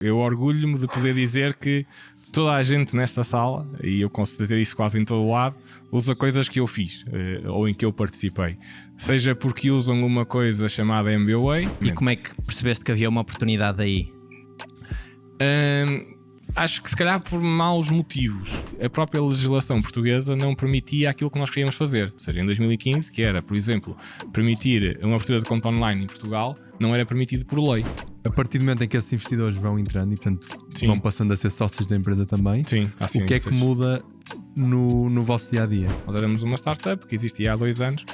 Eu orgulho-me de poder dizer que toda a gente nesta sala, e eu consigo dizer isso quase em todo o lado, usa coisas que eu fiz ou em que eu participei. Seja porque usam uma coisa chamada MBWay. E como é que percebeste que havia uma oportunidade aí? Acho que se calhar por maus motivos. A própria legislação portuguesa não permitia aquilo que nós queríamos fazer. Ou seja, em 2015, que era, por exemplo, permitir uma abertura de conta online em Portugal, não era permitido por lei. A partir do momento em que esses investidores vão entrando e, portanto, vão passando a ser sócios da empresa também, o que é que muda no vosso dia-a-dia? Nós éramos uma startup que existia há 2 anos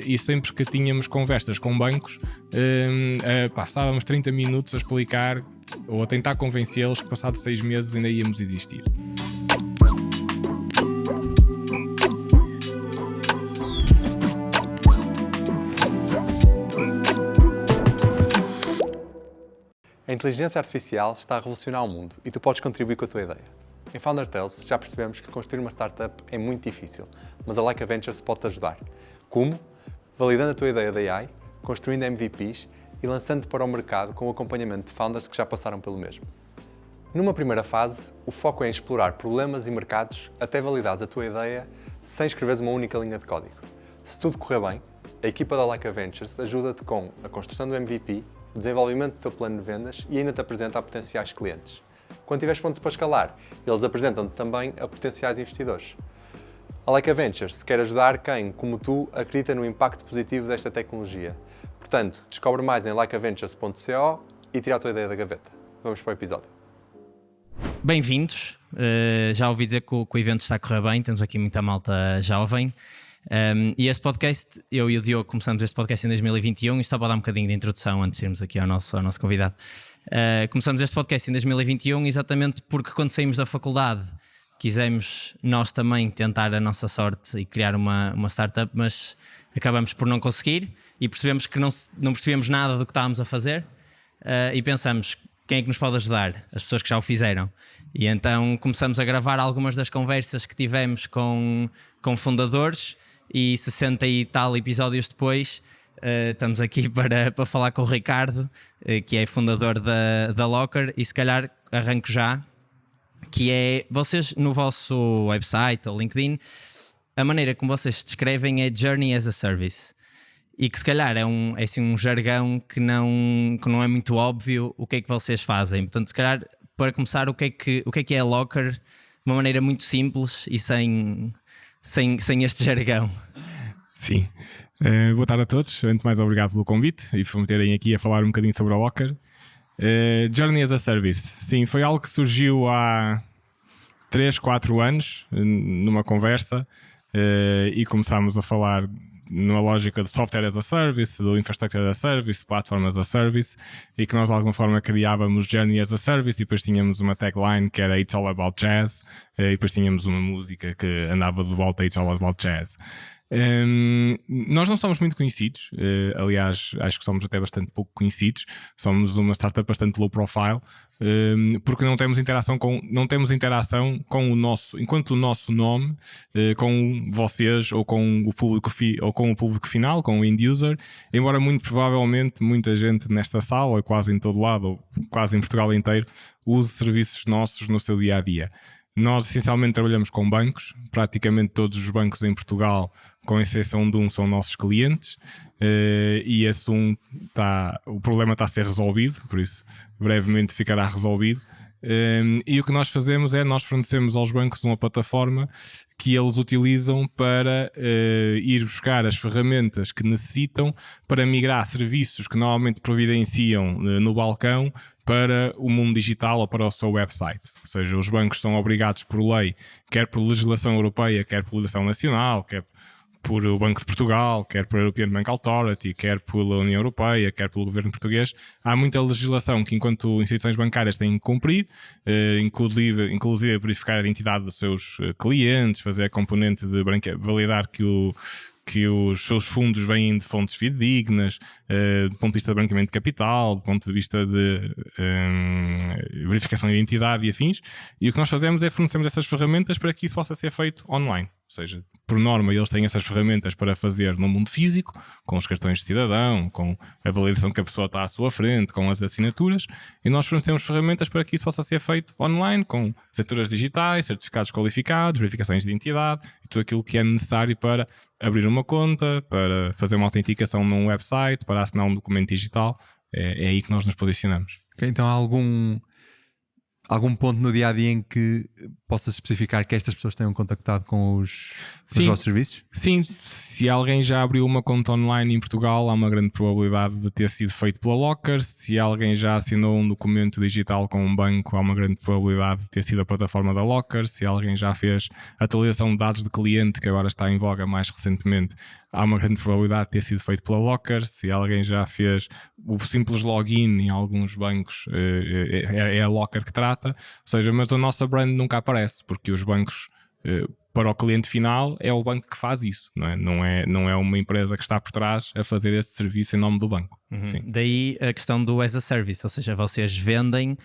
e sempre que tínhamos conversas com bancos, passávamos 30 minutos a explicar ou a tentar convencê-los que passados 6 meses ainda íamos existir. A inteligência artificial está a revolucionar o mundo e tu podes contribuir com a tua ideia. Em Founder Tales já percebemos que construir uma startup é muito difícil, mas a Laika Ventures pode-te ajudar. Como? Validando a tua ideia de AI, construindo MVPs e lançando-te para o mercado com o acompanhamento de founders que já passaram pelo mesmo. Numa primeira fase, o foco é em explorar problemas e mercados até validares a tua ideia sem escreveres uma única linha de código. Se tudo correr bem, a equipa da Laika Ventures ajuda-te com a construção do MVP, o desenvolvimento do teu plano de vendas e ainda te apresenta a potenciais clientes. Quando tiveres pontos para escalar, eles apresentam-te também a potenciais investidores. A Laika Ventures quer ajudar quem, como tu, acredita no impacto positivo desta tecnologia. Portanto, descobre mais em laikaventures.co e tira a tua ideia da gaveta. Vamos para o episódio. Bem-vindos. Já ouvi dizer que o evento está a correr bem, temos aqui muita malta jovem. E este podcast, eu e o Diogo começamos este podcast em 2021 e só para dar um bocadinho de introdução antes de irmos aqui ao nosso convidado. Começamos este podcast em 2021 exatamente porque quando saímos da faculdade quisemos nós também tentar a nossa sorte e criar uma startup, mas acabamos por não conseguir e percebemos que não percebemos nada do que estávamos a fazer e pensamos, quem é que nos pode ajudar? As pessoas que já o fizeram. E então começamos a gravar algumas das conversas que tivemos com fundadores e 60 e tal episódios depois estamos aqui para falar com o Ricardo, que é fundador da Locker, e se calhar arranco já, que é, vocês no vosso website ou LinkedIn, a maneira como vocês se descrevem é Journey as a Service. E que se calhar é assim, um jargão que não é muito óbvio o que é que vocês fazem. Portanto, se calhar, para começar, o que é que é a Locker, de uma maneira muito simples e sem este jargão. Sim. Boa tarde a todos. Antes de mais, obrigado pelo convite e por me terem aqui a falar um bocadinho sobre a Locker. Journey as a Service. Sim, foi algo que surgiu há 3, 4 anos, numa conversa, e começámos a falar numa lógica de software as a service, do infrastructure as a service, platform as a service, e que nós de alguma forma criávamos Journey as a Service, e depois tínhamos uma tagline que era It's All About Jazz, e depois tínhamos uma música que andava de volta a It's All About Jazz. Nós não somos muito conhecidos, aliás acho que somos até bastante pouco conhecidos, somos uma startup bastante low profile, porque não temos interação com o nosso, enquanto o nosso nome, com vocês ou com o público final, com o end user, embora muito provavelmente muita gente nesta sala, ou quase em todo lado, ou quase em Portugal inteiro, use serviços nossos no seu dia-a-dia. Nós essencialmente trabalhamos com bancos, praticamente todos os bancos em Portugal, com exceção de um, são nossos clientes, e esse o problema está a ser resolvido, por isso brevemente ficará resolvido. E o que nós fazemos é, nós fornecemos aos bancos uma plataforma que eles utilizam para ir buscar as ferramentas que necessitam para migrar serviços que normalmente providenciam no balcão para o mundo digital ou para o seu website. Ou seja, os bancos são obrigados por lei, quer por legislação europeia, quer por legislação nacional, quer por o Banco de Portugal, quer por European Bank Authority, quer pela União Europeia, quer pelo governo português. Há muita legislação que, enquanto instituições bancárias, têm que cumprir, inclusive verificar a identidade dos seus clientes, fazer a componente de validar que os seus fundos vêm de fontes fidedignas, do ponto de vista de branqueamento de capital, do ponto de vista de verificação de identidade e afins. E o que nós fazemos é fornecemos essas ferramentas para que isso possa ser feito online. seja, por norma eles têm essas ferramentas para fazer no mundo físico, com os cartões de cidadão, com a validação que a pessoa está à sua frente, com as assinaturas, e nós fornecemos ferramentas para que isso possa ser feito online, com assinaturas digitais, certificados qualificados, verificações de identidade e tudo aquilo que é necessário para abrir uma conta, para fazer uma autenticação num website, para assinar um documento digital. É aí que nós nos posicionamos. Okay, então há algum ponto no dia-a-dia em que possas especificar que estas pessoas tenham contactado com os vossos serviços? Sim, se alguém já abriu uma conta online em Portugal, há uma grande probabilidade de ter sido feito pela Lockers. Se alguém já assinou um documento digital com um banco, há uma grande probabilidade de ter sido a plataforma da Lockers. Se alguém já fez atualização de dados de cliente, que agora está em voga mais recentemente, há uma grande probabilidade de ter sido feito pela Lockers. Se alguém já fez o simples login em alguns bancos, é a Locker que trata. Ou seja, mas a nossa brand nunca aparece, porque os bancos, para o cliente final, é o banco que faz isso, não é uma empresa que está por trás a fazer esse serviço em nome do banco. Sim. Daí a questão do as a service, ou seja, vocês vendem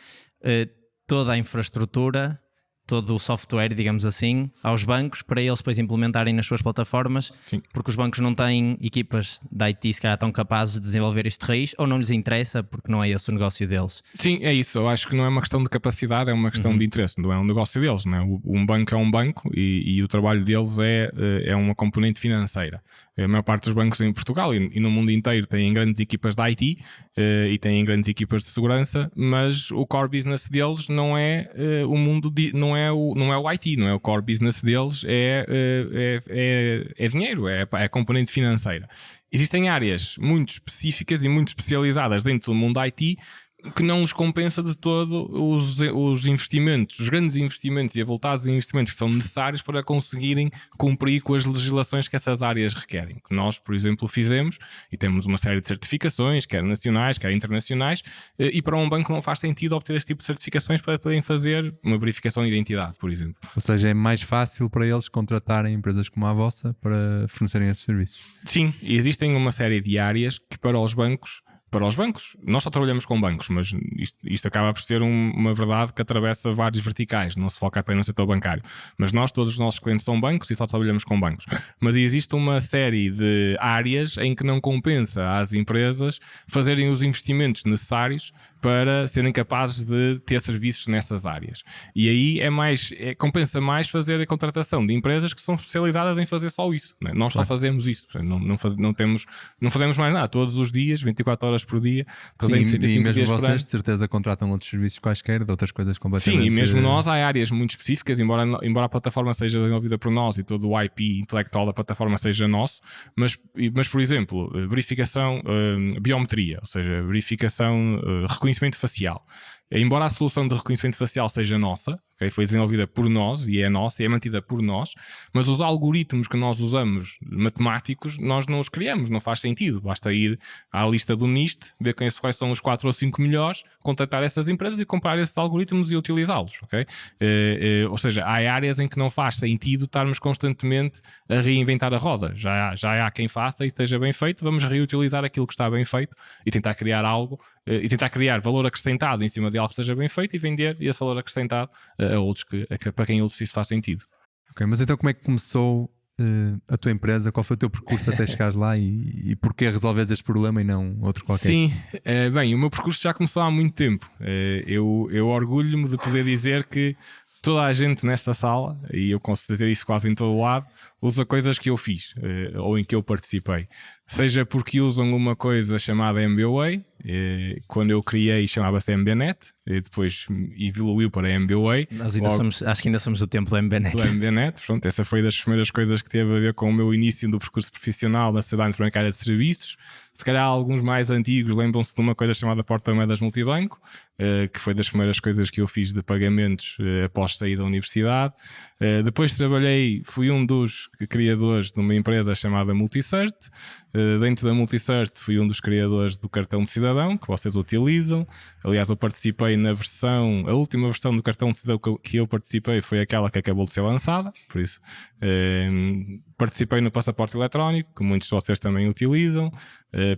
toda a infraestrutura, todo o software, digamos assim, aos bancos para eles depois implementarem nas suas plataformas. Sim. Porque os bancos não têm equipas de IT se calhar tão capazes de desenvolver isto de raiz, ou não lhes interessa porque não é esse o negócio deles. Sim, é isso. Eu acho que não é uma questão de capacidade, é uma questão de interesse, não é um negócio deles, não é? Um banco é um banco e o trabalho deles é uma componente financeira. A maior parte dos bancos em Portugal e no mundo inteiro têm grandes equipas de IT e têm grandes equipas de segurança, mas o core business deles não é o mundo não é o IT, não é o core business deles, é dinheiro, é a componente financeira. Existem áreas muito específicas e muito especializadas dentro do mundo IT que não lhes compensa de todo os investimentos, os grandes investimentos e avultados investimentos que são necessários para conseguirem cumprir com as legislações que essas áreas requerem. Que nós, por exemplo, fizemos e temos uma série de certificações, quer nacionais, quer internacionais, e para um banco não faz sentido obter esse tipo de certificações para poderem fazer uma verificação de identidade, por exemplo. Ou seja, é mais fácil para eles contratarem empresas como a vossa para fornecerem esses serviços? Sim, existem uma série de áreas que para os bancos, nós só trabalhamos com bancos, mas isto acaba por ser uma verdade que atravessa vários verticais, não se foca apenas no setor bancário. Mas todos os nossos clientes são bancos e só trabalhamos com bancos. Mas existe uma série de áreas em que não compensa às empresas fazerem os investimentos necessários para serem capazes de ter serviços nessas áreas. E aí compensa mais fazer a contratação de empresas que são especializadas em fazer só isso. Não é? Nós só fazemos isso. Não fazemos mais nada. Todos os dias, 24 horas por dia, 365 e mesmo dias por ano. vocês de certeza contratam outros serviços quaisquer, de outras coisas completamente... Sim, e mesmo nós há áreas muito específicas, embora a plataforma seja desenvolvida por nós e todo o IP intelectual da plataforma seja nosso, mas por exemplo, verificação, biometria, ou seja, verificação, reconhecimento facial. Embora a solução de reconhecimento facial seja nossa, okay, foi desenvolvida por nós e é nossa e é mantida por nós, mas os algoritmos que nós usamos, matemáticos, nós não os criamos, não faz sentido. Basta ir à lista do NIST, ver quais são os 4 ou 5 melhores, contactar essas empresas e comprar esses algoritmos e utilizá-los. Okay? Ou seja, há áreas em que não faz sentido estarmos constantemente a reinventar a roda. Já há quem faça e esteja bem feito, vamos reutilizar aquilo que está bem feito e tentar criar algo e tentar criar valor acrescentado em cima de algo que esteja bem feito e vender esse valor acrescentado a outros para quem isso faz sentido. Ok, mas então como é que começou a tua empresa? Qual foi o teu percurso até chegares lá e porquê resolves este problema e não outro qualquer? Sim, bem, o meu percurso já começou há muito tempo. Eu orgulho-me de poder dizer que toda a gente nesta sala, e eu consigo dizer isso quase em todo o lado, usa coisas que eu fiz ou em que eu participei. Seja porque usam uma coisa chamada MBWay, quando eu criei chamava-se MBNet, e depois evoluiu para MBWay. Nós acho que ainda somos do tempo do MBNet. Do MBNet, pronto, essa foi das primeiras coisas que teve a ver com o meu início do percurso profissional na Sociedade Bancária de Serviços. Se calhar alguns mais antigos lembram-se de uma coisa chamada Porta-Moedas Multibanco, que foi das primeiras coisas que eu fiz de pagamentos após sair da universidade. Depois fui um dos criadores de uma empresa chamada Multicert, Dentro da Multicert fui um dos criadores do cartão de cidadão que vocês utilizam. Aliás, eu participei na a última versão do cartão de cidadão que eu participei foi aquela que acabou de ser lançada, por isso participei no passaporte eletrónico, que muitos de vocês também utilizam.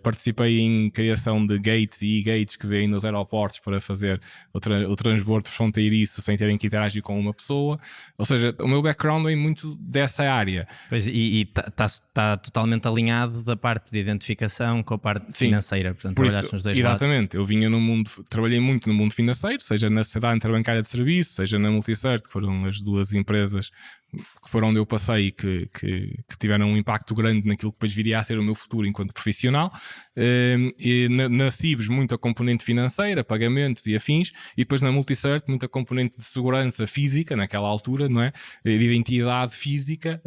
Participei em criação de gates e e-gates que vêm nos aeroportos para fazer o transbordo fronteiriço sem terem que interagir com uma pessoa. Ou seja, o meu background vem muito dessa área. Pois, e está totalmente alinhado da parte de identificação com a parte financeira. Portanto, trabalhaste nos dois exatamente. Eu vinha no mundo, trabalhei muito no mundo financeiro, seja na Sociedade Interbancária de Serviços, seja na Multicert, que foram as duas empresas que por onde eu passei e que tiveram um impacto grande naquilo que depois viria a ser o meu futuro enquanto profissional. E na Cibes muita componente financeira, pagamentos e afins, e depois na Multicert muita componente de segurança física naquela altura, não é? De identidade física,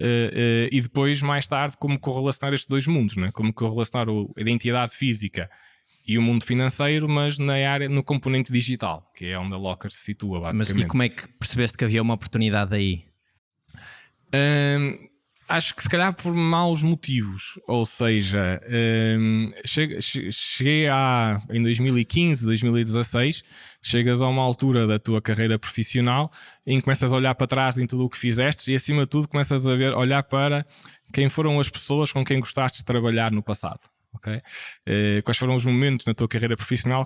e depois mais tarde como correlacionar estes dois mundos, não é? Como correlacionar a identidade física e o mundo financeiro, mas na área, no componente digital, que é onde a Locker se situa basicamente. Mas e como é que percebeste que havia uma oportunidade aí? Acho que se calhar por maus motivos, ou seja, cheguei em 2015, 2016, chegas a uma altura da tua carreira profissional em que começas a olhar para trás em tudo o que fizeste e acima de tudo começas a olhar para quem foram as pessoas com quem gostaste de trabalhar no passado. Okay? Quais foram os momentos na tua carreira profissional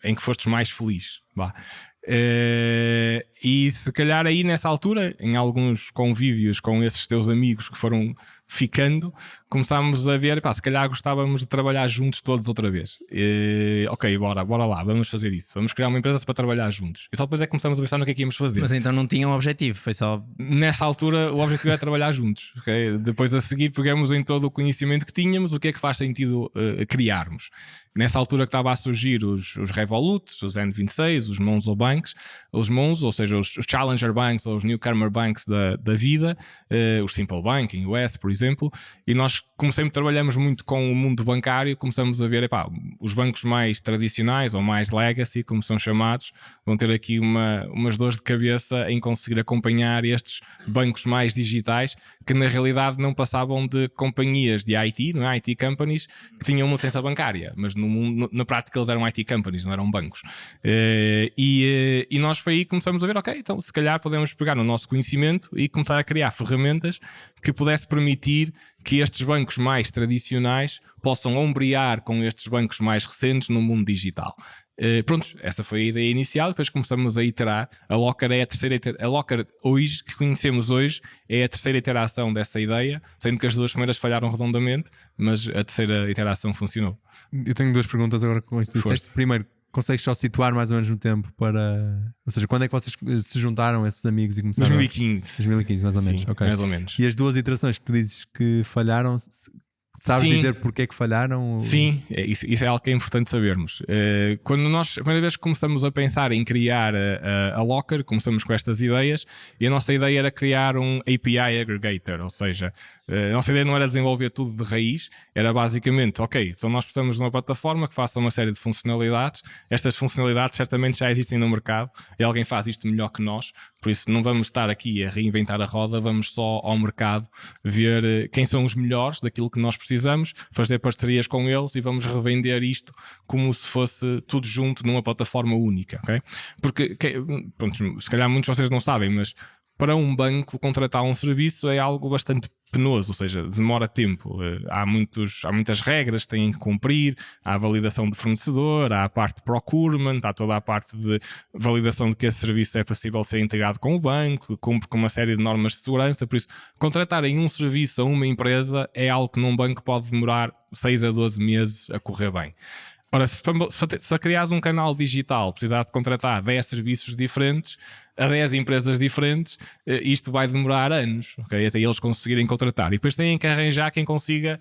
em que fostes mais feliz? E se calhar aí nessa altura, em alguns convívios com esses teus amigos que foram ficando, começámos a ver, se calhar gostávamos de trabalhar juntos todos outra vez. Ok, bora lá, vamos fazer isso. Vamos criar uma empresa para trabalhar juntos. E só depois é que começamos a pensar no que é que íamos fazer. Mas então não tinha um objetivo, foi só... Nessa altura o objetivo era trabalhar juntos. Okay? Depois a seguir pegamos em todo o conhecimento que tínhamos, o que é que faz sentido criarmos. Nessa altura que estava a surgir os Revolut, os N26, os Monzo Banks, os Monzo, ou seja, os Challenger Banks ou os Newcomer Banks da vida, os Simple Banking, US, por exemplo, e nós, como sempre trabalhamos muito com o mundo bancário, começamos a ver, os bancos mais tradicionais ou mais legacy, como são chamados, vão ter aqui umas dores de cabeça em conseguir acompanhar estes bancos mais digitais, que na realidade não passavam de companhias de IT, não é? IT companies, que tinham uma licença bancária, mas na prática eles eram IT companies, não eram bancos. E nós foi aí que começamos a ver, ok, então se calhar podemos pegar no nosso conhecimento e começar a criar ferramentas que pudesse permitir que estes bancos mais tradicionais possam ombrear com estes bancos mais recentes no mundo digital. Pronto, essa foi a ideia inicial. Depois começamos a iterar. A Locker a Locker hoje, que conhecemos hoje, é a terceira iteração dessa ideia, sendo que as duas primeiras falharam redondamente, mas a terceira iteração funcionou. Eu tenho duas perguntas agora com isso que disseste. Primeiro, consegues só situar mais ou menos no tempo para... Ou seja, quando é que vocês se juntaram, esses amigos, e começaram? 2015, mais ou menos. Sim, okay. mais ou menos. E as duas iterações que tu dizes que falharam, sabes dizer porque é que falharam? Sim, isso é algo que é importante sabermos. Quando nós, a primeira vez que começamos a pensar em criar a Locker, começamos com estas ideias, e a nossa ideia era criar um API aggregator, ou seja, a nossa ideia não era desenvolver tudo de raiz, era basicamente, ok, então nós precisamos de uma plataforma que faça uma série de funcionalidades. Estas funcionalidades certamente já existem no mercado e alguém faz isto melhor que nós, por isso não vamos estar aqui a reinventar a roda, vamos só ao mercado ver quem são os melhores daquilo que nós precisamos, fazer parcerias com eles e vamos revender isto como se fosse tudo junto numa plataforma única, ok? Porque, pronto, se calhar muitos de vocês não sabem, mas para um banco contratar um serviço é algo bastante penoso, ou seja, demora tempo. Há muitas regras que têm que cumprir, há a validação de fornecedor, há a parte de procurement, há toda a parte de validação de que esse serviço é possível ser integrado com o banco, cumpre com uma série de normas de segurança. Por isso, contratarem um serviço a uma empresa é algo que num banco pode demorar 6 a 12 meses a correr bem. Ora, se criares um canal digital, precisar de contratar 10 serviços diferentes a 10 empresas diferentes, isto vai demorar anos, okay? Até eles conseguirem contratar. E depois têm que arranjar quem consiga.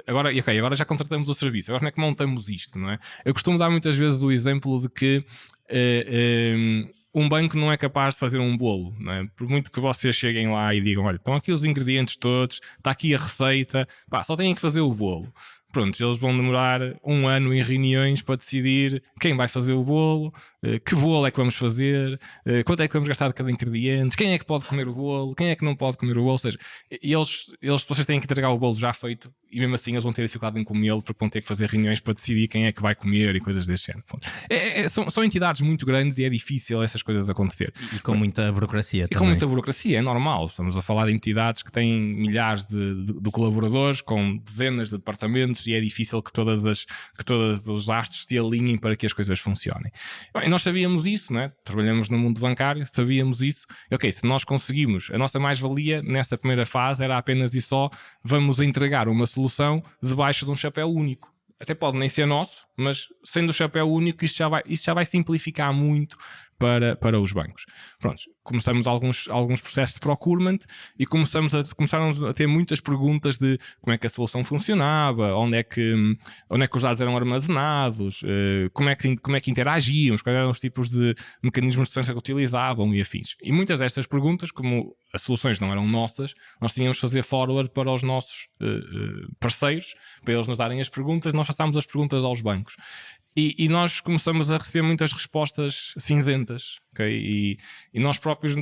Agora já contratamos o serviço, agora como é que montamos isto, não é? Eu costumo dar muitas vezes o exemplo de que um banco não é capaz de fazer um bolo, não é? Por muito que vocês cheguem lá e digam, olha, estão aqui os ingredientes todos, está aqui a receita, só têm que fazer o bolo. Pronto, eles vão demorar 1 ano em reuniões para decidir quem vai fazer o bolo, que bolo é que vamos fazer, quanto é que vamos gastar de cada ingrediente, quem é que pode comer o bolo, quem é que não pode comer o bolo. Ou seja, vocês têm que entregar o bolo já feito e mesmo assim eles vão ter dificuldade em comê-lo porque vão ter que fazer reuniões para decidir quem é que vai comer e coisas desse género. São entidades muito grandes e é difícil essas coisas acontecer. E com muita burocracia também. Com muita burocracia, é normal. Estamos a falar de entidades que têm milhares de colaboradores, com dezenas de departamentos, e é difícil que todos os astros se alinhem para que as coisas funcionem. Bem, nós sabíamos isso, né? Trabalhamos no mundo bancário, sabíamos isso. Ok, se nós conseguimos, a nossa mais-valia nessa primeira fase era apenas e só: vamos entregar uma solução debaixo de um chapéu único. Até pode nem ser nosso, mas sendo o chapéu único, isto já vai simplificar muito para os bancos. Pronto, começamos alguns processos de procurement e começaram a ter muitas perguntas de como é que a solução funcionava, onde é que os dados eram armazenados, como é que interagíamos, quais eram os tipos de mecanismos de segurança que utilizavam e afins. E muitas destas perguntas, como as soluções não eram nossas, nós tínhamos de fazer forward para os nossos parceiros, para eles nos darem as perguntas. Nós passámos as perguntas aos bancos. E nós começamos a receber muitas respostas cinzentas, okay? E nós próprios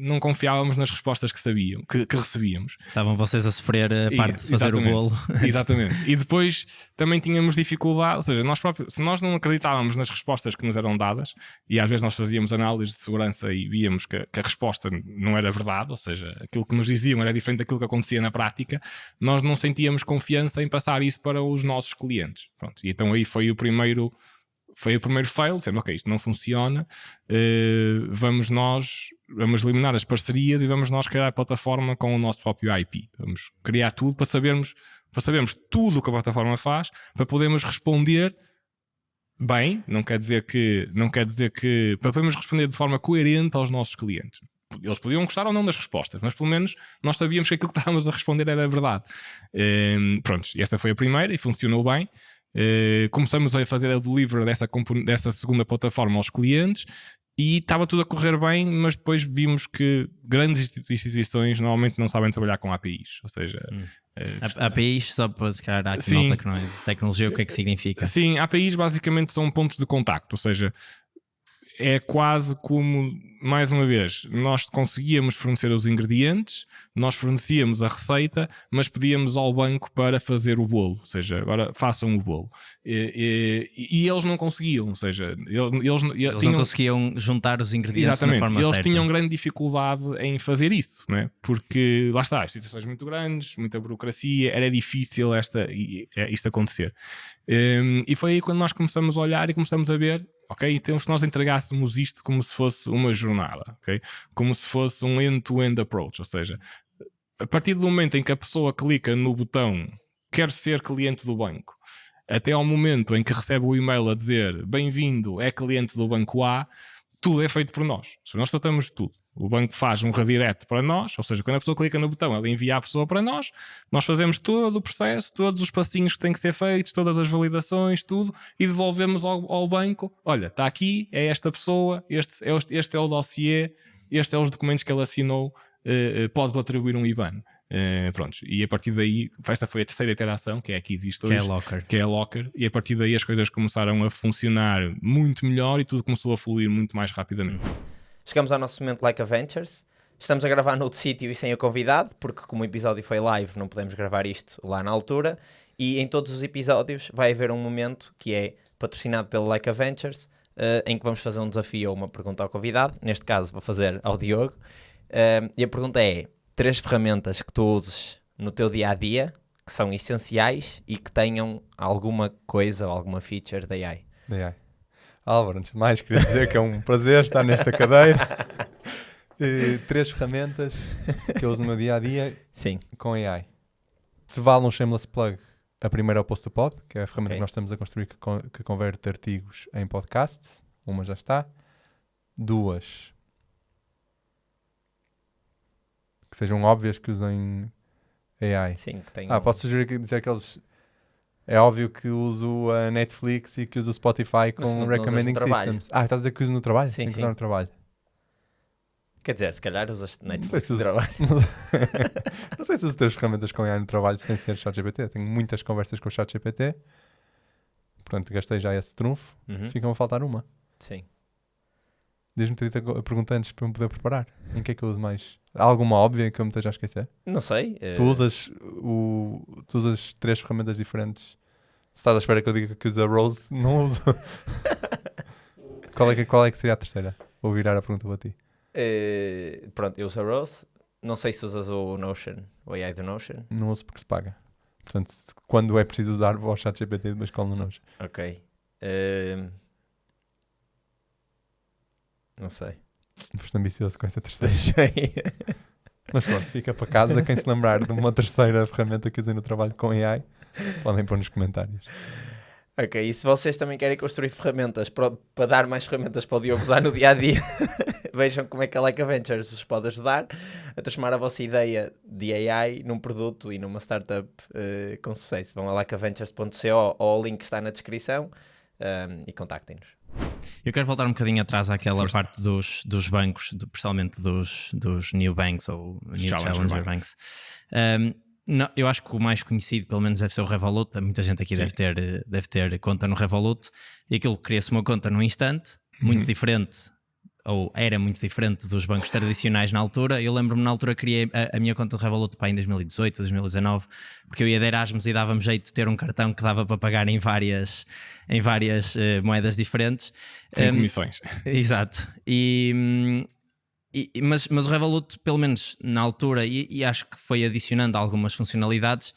não confiávamos nas respostas que recebíamos. Estavam vocês a sofrer a parte de fazer o bolo. Exatamente. E depois também tínhamos dificuldade, ou seja, se nós não acreditávamos nas respostas que nos eram dadas, e às vezes nós fazíamos análise de segurança e víamos que a resposta não era verdade, ou seja, aquilo que nos diziam era diferente daquilo que acontecia na prática, nós não sentíamos confiança em passar isso para os nossos clientes. Pronto. E então aí foi o primeiro fail, dizendo, ok, isto não funciona, vamos eliminar as parcerias e vamos nós criar a plataforma com o nosso próprio IP. Vamos criar tudo para sabermos tudo o que a plataforma faz, para podermos responder bem, não quer dizer que para podermos responder de forma coerente aos nossos clientes. Eles podiam gostar ou não das respostas, mas pelo menos nós sabíamos que aquilo que estávamos a responder era verdade. Pronto, e esta foi a primeira e funcionou bem. Começamos a fazer a delivery dessa segunda plataforma aos clientes e estava tudo a correr bem, mas depois vimos que grandes instituições normalmente não sabem trabalhar com APIs, ou seja... APIs, só para se calhar aqui malta que não é de tecnologia, o que é que significa? Sim, APIs basicamente são pontos de contacto, ou seja, é quase como, mais uma vez, nós conseguíamos fornecer os ingredientes, nós fornecíamos a receita, mas pedíamos ao banco para fazer o bolo, ou seja, agora façam o bolo. E eles não conseguiam, ou seja, eles não conseguiam juntar os ingredientes exatamente, da forma eles certa. Tinham grande dificuldade em fazer isso, não é? Porque lá está, as situações muito grandes, muita burocracia, era difícil isto acontecer. E foi aí quando nós começamos a olhar e começamos a ver, ok, então se nós entregássemos isto como se fosse uma jornada, ok, como se fosse um end-to-end approach, ou seja, a partir do momento em que a pessoa clica no botão quer ser cliente do banco, até ao momento em que recebe o e-mail a dizer bem-vindo, é cliente do banco A, tudo é feito por nós. Nós tratamos de tudo. O banco faz um redirect para nós, ou seja, quando a pessoa clica no botão, ela envia a pessoa para nós fazemos todo o processo, todos os passinhos que têm que ser feitos, todas as validações, tudo, e devolvemos ao banco, olha, está aqui, é esta pessoa, este é o dossiê, este é os documentos que ele assinou, pode-lhe atribuir um IBAN. Pronto, e a partir daí, esta foi a terceira iteração, que é a que existe hoje, que é a Locker, e a partir daí as coisas começaram a funcionar muito melhor e tudo começou a fluir muito mais rapidamente. Chegamos ao nosso momento Like a Ventures. Estamos a gravar noutro sítio e sem o convidado, porque como o episódio foi live, não podemos gravar isto lá na altura. E em todos os episódios vai haver um momento que é patrocinado pelo Like a Ventures, em que vamos fazer um desafio ou uma pergunta ao convidado. Neste caso vou fazer ao Diogo. E a pergunta é: 3 ferramentas que tu uses no teu dia-a-dia que são essenciais e que tenham alguma coisa ou alguma feature da AI. Álvaro, antes de mais, queria dizer que é um prazer estar nesta cadeira. 3 ferramentas que eu uso no meu dia-a-dia com AI. Se vale um shameless plug, a primeira é o PostaPod, que é a ferramenta que nós estamos a construir que converte artigos em podcasts. Uma já está. 2 que sejam óbvias que usem AI. Sim, que tenham... Posso sugerir dizer que eles... É óbvio que uso a Netflix e que uso o Spotify com recommending systems. Estás a dizer que uso no trabalho? Sim, Tem que usar no trabalho. Quer dizer, se calhar usas Netflix no trabalho. Não sei se uso 3 ferramentas com AI no trabalho sem ser ChatGPT. Tenho muitas conversas com o ChatGPT. Portanto, gastei já esse trunfo. Fica-me a faltar uma. Sim. Diz-me 30 perguntas antes para eu me poder preparar. Em que é que eu uso mais? Há alguma óbvia que eu me esteja a esquecer? Não sei. Tu usas 3 ferramentas diferentes. Se estás à espera que eu diga que usa Rose, não uso. Qual é que seria a terceira? Vou virar a pergunta para ti. Pronto, eu uso a Rose. Não sei se usas o Notion, o AI do Notion. Não uso porque se paga. Portanto, quando é preciso usar, vou ao ChatGPT, mas colo no Notion. Ok. Não sei. Foste ambicioso com essa terceira. Deixei. Mas pronto, fica para casa. Quem se lembrar de uma terceira ferramenta que usei no trabalho com AI, podem pôr nos comentários. Ok, e se vocês também querem construir ferramentas para dar mais ferramentas para o Diogo usar no dia a dia, vejam como é que a Like a Ventures vos pode ajudar a transformar a vossa ideia de AI num produto e numa startup com sucesso. Vão a likeaventures.co ou ao link que está na descrição e contactem-nos. Eu quero voltar um bocadinho atrás àquela parte dos bancos, principalmente dos new banks ou new challenger banks. Não, eu acho que o mais conhecido, pelo menos, deve ser o Revolut. Muita gente aqui deve ter conta no Revolut. E aquilo cria-se uma conta num instante, muito diferente, ou era muito diferente dos bancos tradicionais na altura. Eu lembro-me, na altura, criei a minha conta de Revolut em 2018, 2019, porque eu ia de Erasmus e dava-me jeito de ter um cartão que dava para pagar em várias moedas diferentes. Sem comissões. Exato. Mas o Revolut, pelo menos na altura, e acho que foi adicionando algumas funcionalidades,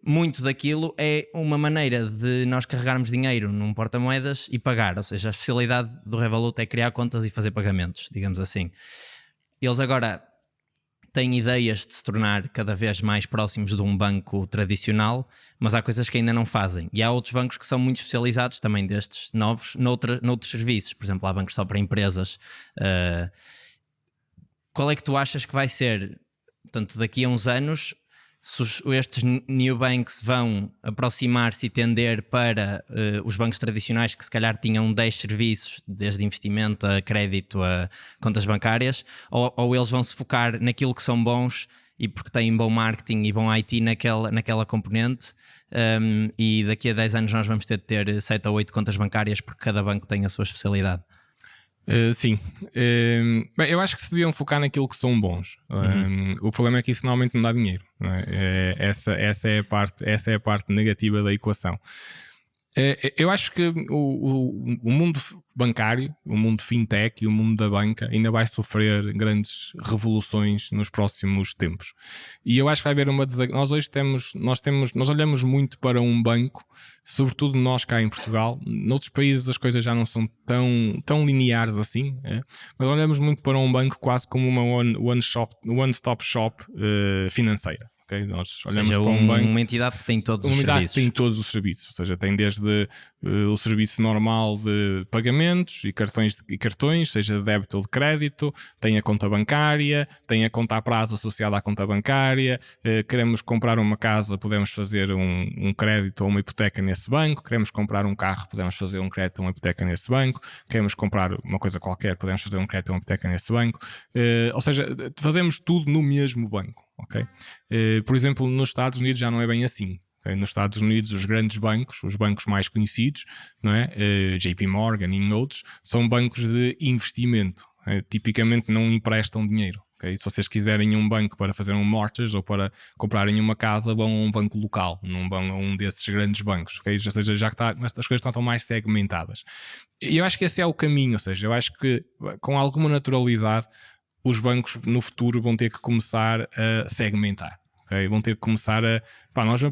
muito daquilo é uma maneira de nós carregarmos dinheiro num porta-moedas e pagar. Ou seja, a especialidade do Revolut é criar contas e fazer pagamentos, digamos assim. Eles agora têm ideias de se tornar cada vez mais próximos de um banco tradicional, mas há coisas que ainda não fazem. E há outros bancos que são muito especializados, também destes novos, noutros serviços. Por exemplo, há bancos só para empresas. Qual é que tu achas que vai ser, portanto, daqui a uns anos, se estes new banks vão aproximar-se e tender para os bancos tradicionais que se calhar tinham 10 serviços, desde investimento a crédito a contas bancárias, ou eles vão se focar naquilo que são bons e porque têm bom marketing e bom IT naquela componente, e daqui a 10 anos nós vamos ter de ter 7 ou 8 contas bancárias porque cada banco tem a sua especialidade? Sim, bem, eu acho que se deviam focar naquilo que são bons. O problema é que isso normalmente não dá dinheiro, não é? Essa é a parte negativa da equação. Eu acho que o mundo bancário, o mundo fintech e o mundo da banca ainda vai sofrer grandes revoluções nos próximos tempos. E eu acho que vai haver nós hoje nós olhamos muito para um banco, sobretudo nós cá em Portugal. Noutros países as coisas já não são tão lineares assim, mas olhamos muito para um banco quase como uma one-stop shop financeira. Okay? Nós olhamos para um banco, uma entidade que tem todos os serviços. Tem todos os serviços, ou seja, tem desde o serviço normal de pagamentos e cartões, seja de débito ou de crédito, tem a conta bancária, tem a conta a prazo associada à conta bancária. Queremos comprar uma casa, podemos fazer um crédito ou uma hipoteca nesse banco. Queremos comprar um carro, podemos fazer um crédito ou uma hipoteca nesse banco. Queremos comprar uma coisa qualquer, podemos fazer um crédito ou uma hipoteca nesse banco. Ou seja, fazemos tudo no mesmo banco. Okay? Por exemplo, nos Estados Unidos já não é bem assim. Okay? Nos Estados Unidos, os grandes bancos, os bancos mais conhecidos, não é? JP Morgan e outros, são bancos de investimento. Tipicamente não emprestam dinheiro. Okay? Se vocês quiserem um banco para fazer um mortgage ou para comprarem uma casa, vão a um banco local, não vão a um desses grandes bancos. Okay? Ou seja, já que as coisas estão mais segmentadas. E eu acho que esse é o caminho. Ou seja, eu acho que com alguma naturalidade os bancos no futuro vão ter que começar a segmentar. Okay? Vão ter que começar a...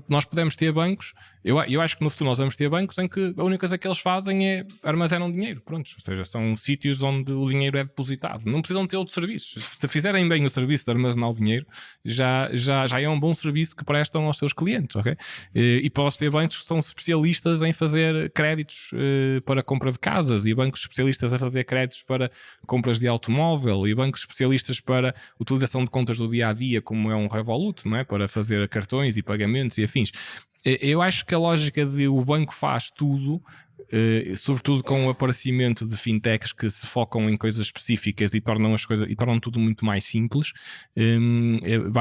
nós podemos ter bancos, eu acho que no futuro nós vamos ter bancos em que a única coisa que eles fazem é armazenam dinheiro, pronto. Ou seja, são sítios onde o dinheiro é depositado. Não precisam ter outros serviços. Se fizerem bem o serviço de armazenar o dinheiro, já é um bom serviço que prestam aos seus clientes. Okay? E podes ter bancos que são especialistas em fazer créditos para compra de casas, e bancos especialistas a fazer créditos para compras de automóvel, e bancos especialistas para utilização de contas do dia-a-dia, como é um Revolut, não é? Para fazer cartões e pagamentos e afins. Eu acho que a lógica de o banco faz tudo sobretudo com o aparecimento de fintechs que se focam em coisas específicas e tornam tudo muito mais simples,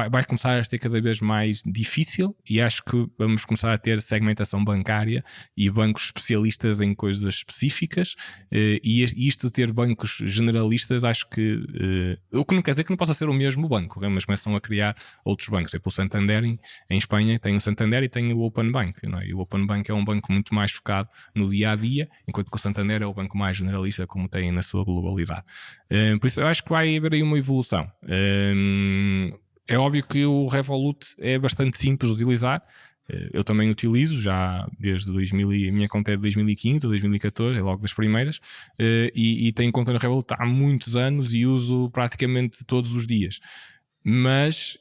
vai começar a ser cada vez mais difícil, e acho que vamos começar a ter segmentação bancária e bancos especialistas em coisas específicas, e isto de ter bancos generalistas, acho que o que não quer dizer que não possa ser o mesmo banco, mas começam a criar outros bancos. Tipo o Santander em Espanha tem o Santander e tem o Open Bank, não é? E o Open Bank é um banco muito mais focado no dia a dia, enquanto que o Santander é o banco mais generalista, como tem na sua globalidade. Por isso eu acho que vai haver aí uma evolução. É óbvio que o Revolut é bastante simples de utilizar. Eu também utilizo já desde a minha conta é de 2015 ou 2014, é logo das primeiras, e tenho conta no Revolut há muitos anos e uso praticamente todos os dias. Mas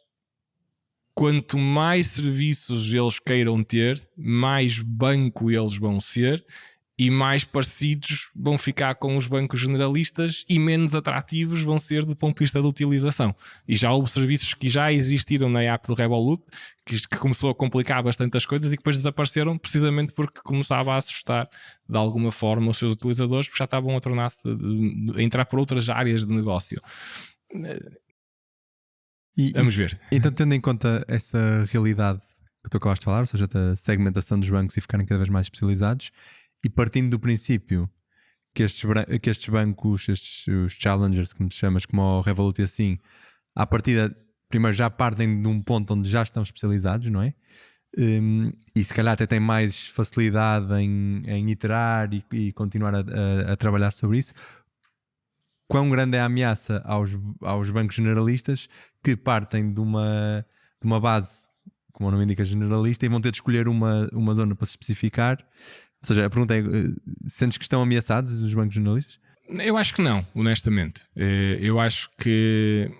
quanto mais serviços eles queiram ter, mais banco eles vão ser e mais parecidos vão ficar com os bancos generalistas e menos atrativos vão ser do ponto de vista da utilização. E já houve serviços que já existiram na app do Revolut que começou a complicar bastante as coisas e que depois desapareceram precisamente porque começava a assustar de alguma forma os seus utilizadores, porque já estavam a tornar-se a entrar por outras áreas de negócio. Vamos ver. Então, tendo em conta essa realidade que tu acabaste de falar, ou seja, da segmentação dos bancos e ficarem cada vez mais especializados, e partindo do princípio que estes bancos, os challengers, como tu chamas, como o Revolut e assim, à partida, primeiro já partem de um ponto onde já estão especializados, não é? E se calhar até têm mais facilidade em iterar e continuar a trabalhar sobre isso. Quão grande é a ameaça aos bancos generalistas que partem de uma base, como o nome indica, generalista, e vão ter de escolher uma zona para se especificar? Ou seja, a pergunta é: sentes que estão ameaçados os bancos generalistas? Eu acho que não, honestamente. Eu acho que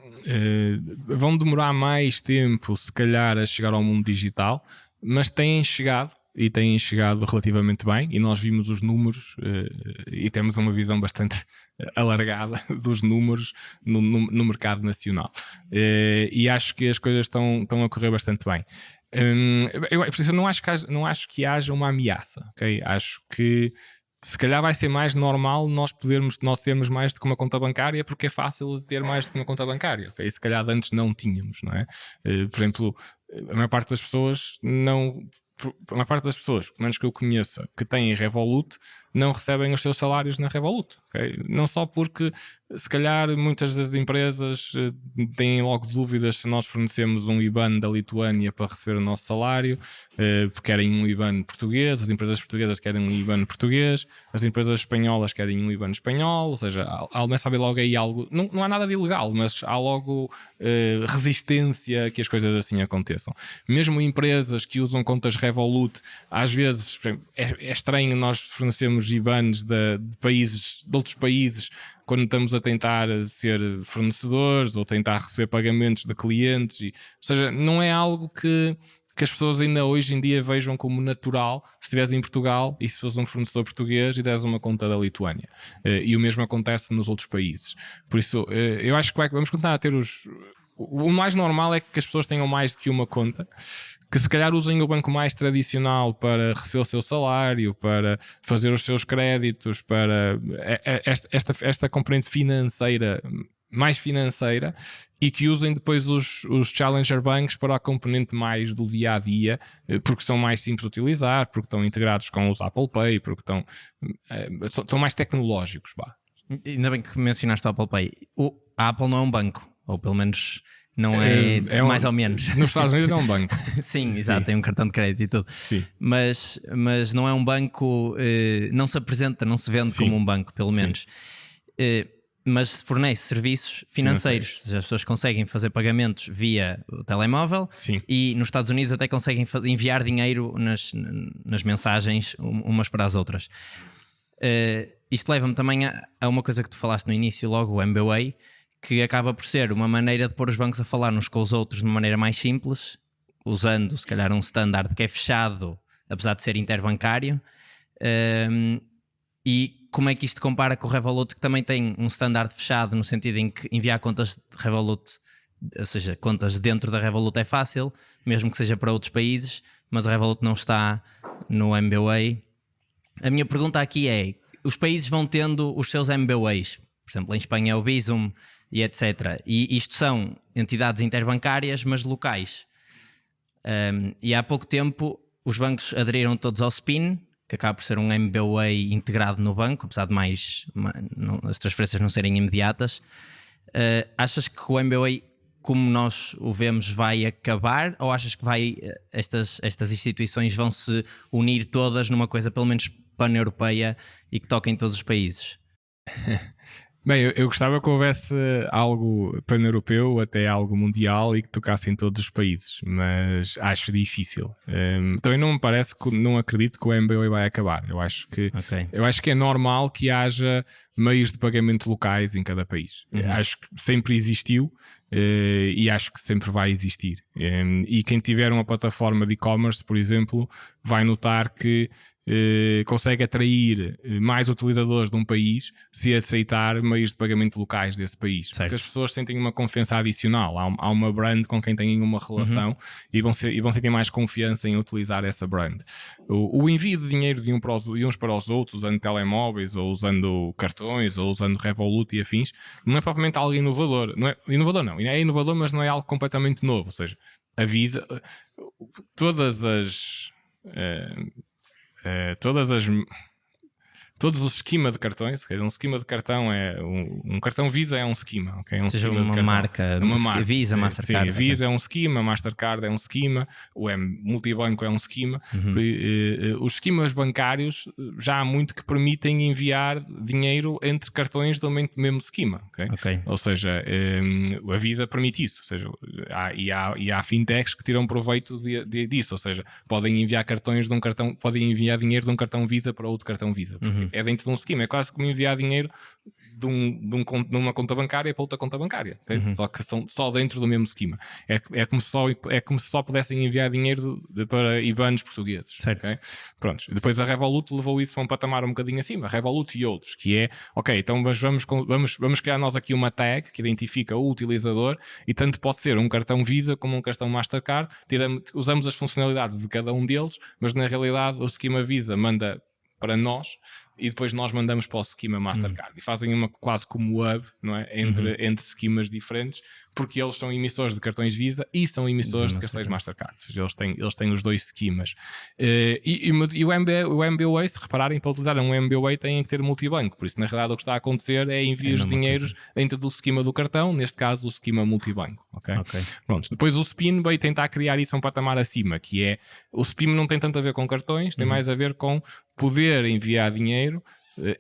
vão demorar mais tempo, se calhar, a chegar ao mundo digital, mas têm chegado. E têm chegado relativamente bem, e nós vimos os números e temos uma visão bastante alargada dos números no mercado nacional, e acho que as coisas estão a correr bastante bem. Por isso eu não acho que haja uma ameaça, okay? Acho que se calhar vai ser mais normal nós termos mais do que uma conta bancária, porque é fácil de ter mais do que uma conta bancária, okay? Se calhar antes não tínhamos, não é? Por exemplo, a maior parte das pessoas a maior parte das pessoas, pelo menos que eu conheça, que têm Revolut, não recebem os seus salários na Revolut, okay? Não só porque se calhar muitas das empresas têm logo dúvidas se nós fornecemos um IBAN da Lituânia para receber o nosso salário, porque querem um IBAN português, as empresas portuguesas querem um IBAN português, as empresas espanholas querem um IBAN espanhol, ou seja, começa a haver logo aí algo, não há nada de ilegal, mas há logo resistência a que as coisas assim aconteçam. Mesmo empresas que usam contas Revolut, às vezes é estranho nós fornecemos IBANs de outros países quando estamos a tentar ser fornecedores ou tentar receber pagamentos de clientes, ou seja, não é algo que as pessoas ainda hoje em dia vejam como natural se estiveres em Portugal e se fores um fornecedor português e deres uma conta da Lituânia, e o mesmo acontece nos outros países. Por isso eu acho que vamos continuar a ter o mais normal é que as pessoas tenham mais do que uma conta, que se calhar usem o banco mais tradicional para receber o seu salário, para fazer os seus créditos, para esta componente financeira, mais financeira, e que usem depois os challenger banks para a componente mais do dia a dia, porque são mais simples de utilizar, porque estão integrados com os Apple Pay, porque estão mais tecnológicos. Ainda bem que mencionaste o Apple Pay. A Apple não é um banco, ou pelo menos não é mais ou menos. Nos Estados Unidos é um banco. Sim, exato, sim. Tem um cartão de crédito e tudo. Sim. Mas não é um banco, não se apresenta, não se vende como um banco, pelo menos. Mas fornece serviços financeiros. As pessoas conseguem fazer pagamentos via o telemóvel. Sim. E nos Estados Unidos até conseguem enviar dinheiro nas mensagens umas para as outras. Isto leva-me também a uma coisa que tu falaste no início, logo, o MBWay, que acaba por ser uma maneira de pôr os bancos a falar uns com os outros de uma maneira mais simples, usando se calhar um standard que é fechado, apesar de ser interbancário. E como é que isto compara com o Revolut, que também tem um standard fechado, no sentido em que enviar contas de Revolut, ou seja, contas dentro da Revolut é fácil, mesmo que seja para outros países, mas a Revolut não está no MBWay. A minha pergunta aqui é: os países vão tendo os seus MBWays, por exemplo, em Espanha é o Bizum e etc. E isto são entidades interbancárias, mas locais. E há pouco tempo os bancos aderiram todos ao SPIN, que acaba por ser um MBWay integrado no banco, apesar de as transferências não serem imediatas. Achas que o MBWay, como nós o vemos, vai acabar, ou achas que estas instituições vão se unir todas numa coisa pelo menos pan-europeia e que toque em todos os países? Bem, eu gostava que houvesse algo pan-europeu, até algo mundial e que tocasse em todos os países, mas acho difícil. Também não me parece, não acredito que o MBWay vai acabar. Eu acho que é normal que haja meios de pagamento locais em cada país. Acho que sempre existiu e acho que sempre vai existir. E quem tiver uma plataforma de e-commerce, por exemplo, vai notar que consegue atrair mais utilizadores de um país se aceitar meios de pagamento locais desse país. Certo. Porque as pessoas sentem uma confiança adicional. Há uma brand com quem têm uma relação e vão sentir mais confiança em utilizar essa brand. O envio de dinheiro de uns para os outros, usando telemóveis ou usando cartões ou usando Revolut e afins, não é propriamente algo inovador. Não é inovador, não. É inovador, mas não é algo completamente novo. Ou seja, a Visa, todos os esquema de cartões, um esquema de cartão é um cartão Visa é um esquema, okay? Seja uma marca, Visa, Mastercard. Sim, Visa é um esquema, Mastercard é um esquema, o multibanco é um esquema. Os esquemas bancários já há muito que permitem enviar dinheiro entre cartões do mesmo esquema, okay? Ou seja, a Visa permite isso, ou seja, há fintechs que tiram proveito disso, ou seja, podem enviar cartões de um cartão, podem enviar dinheiro de um cartão Visa para outro cartão Visa. É dentro de um esquema, é quase como enviar dinheiro de uma conta bancária para outra conta bancária, okay? Só que são só dentro do mesmo esquema. É como se só pudessem enviar dinheiro para IBANs portugueses. Certo. Okay? Prontos. Depois a Revolut levou isso para um patamar um bocadinho acima, a Revolut e outros, que é, ok, então mas vamos criar nós aqui uma tag que identifica o utilizador e tanto pode ser um cartão Visa como um cartão Mastercard, usamos as funcionalidades de cada um deles, mas na realidade o esquema Visa manda para nós e depois nós mandamos para o esquema Mastercard e fazem uma quase como hub, não é? entre esquemas diferentes, porque eles são emissores de cartões Visa e são emissores de cartões Mastercard, ou seja, eles têm os dois esquemas. E o MBWay, se repararem, para utilizar um MBWay têm que ter multibanco, por isso na realidade o que está a acontecer é envios de dinheiros dentro do esquema do cartão, neste caso o esquema multibanco. Okay? Pronto. Depois o SPIN veio tentar criar isso a um patamar acima, que é, o SPIN não tem tanto a ver com cartões, tem mais a ver com poder enviar dinheiro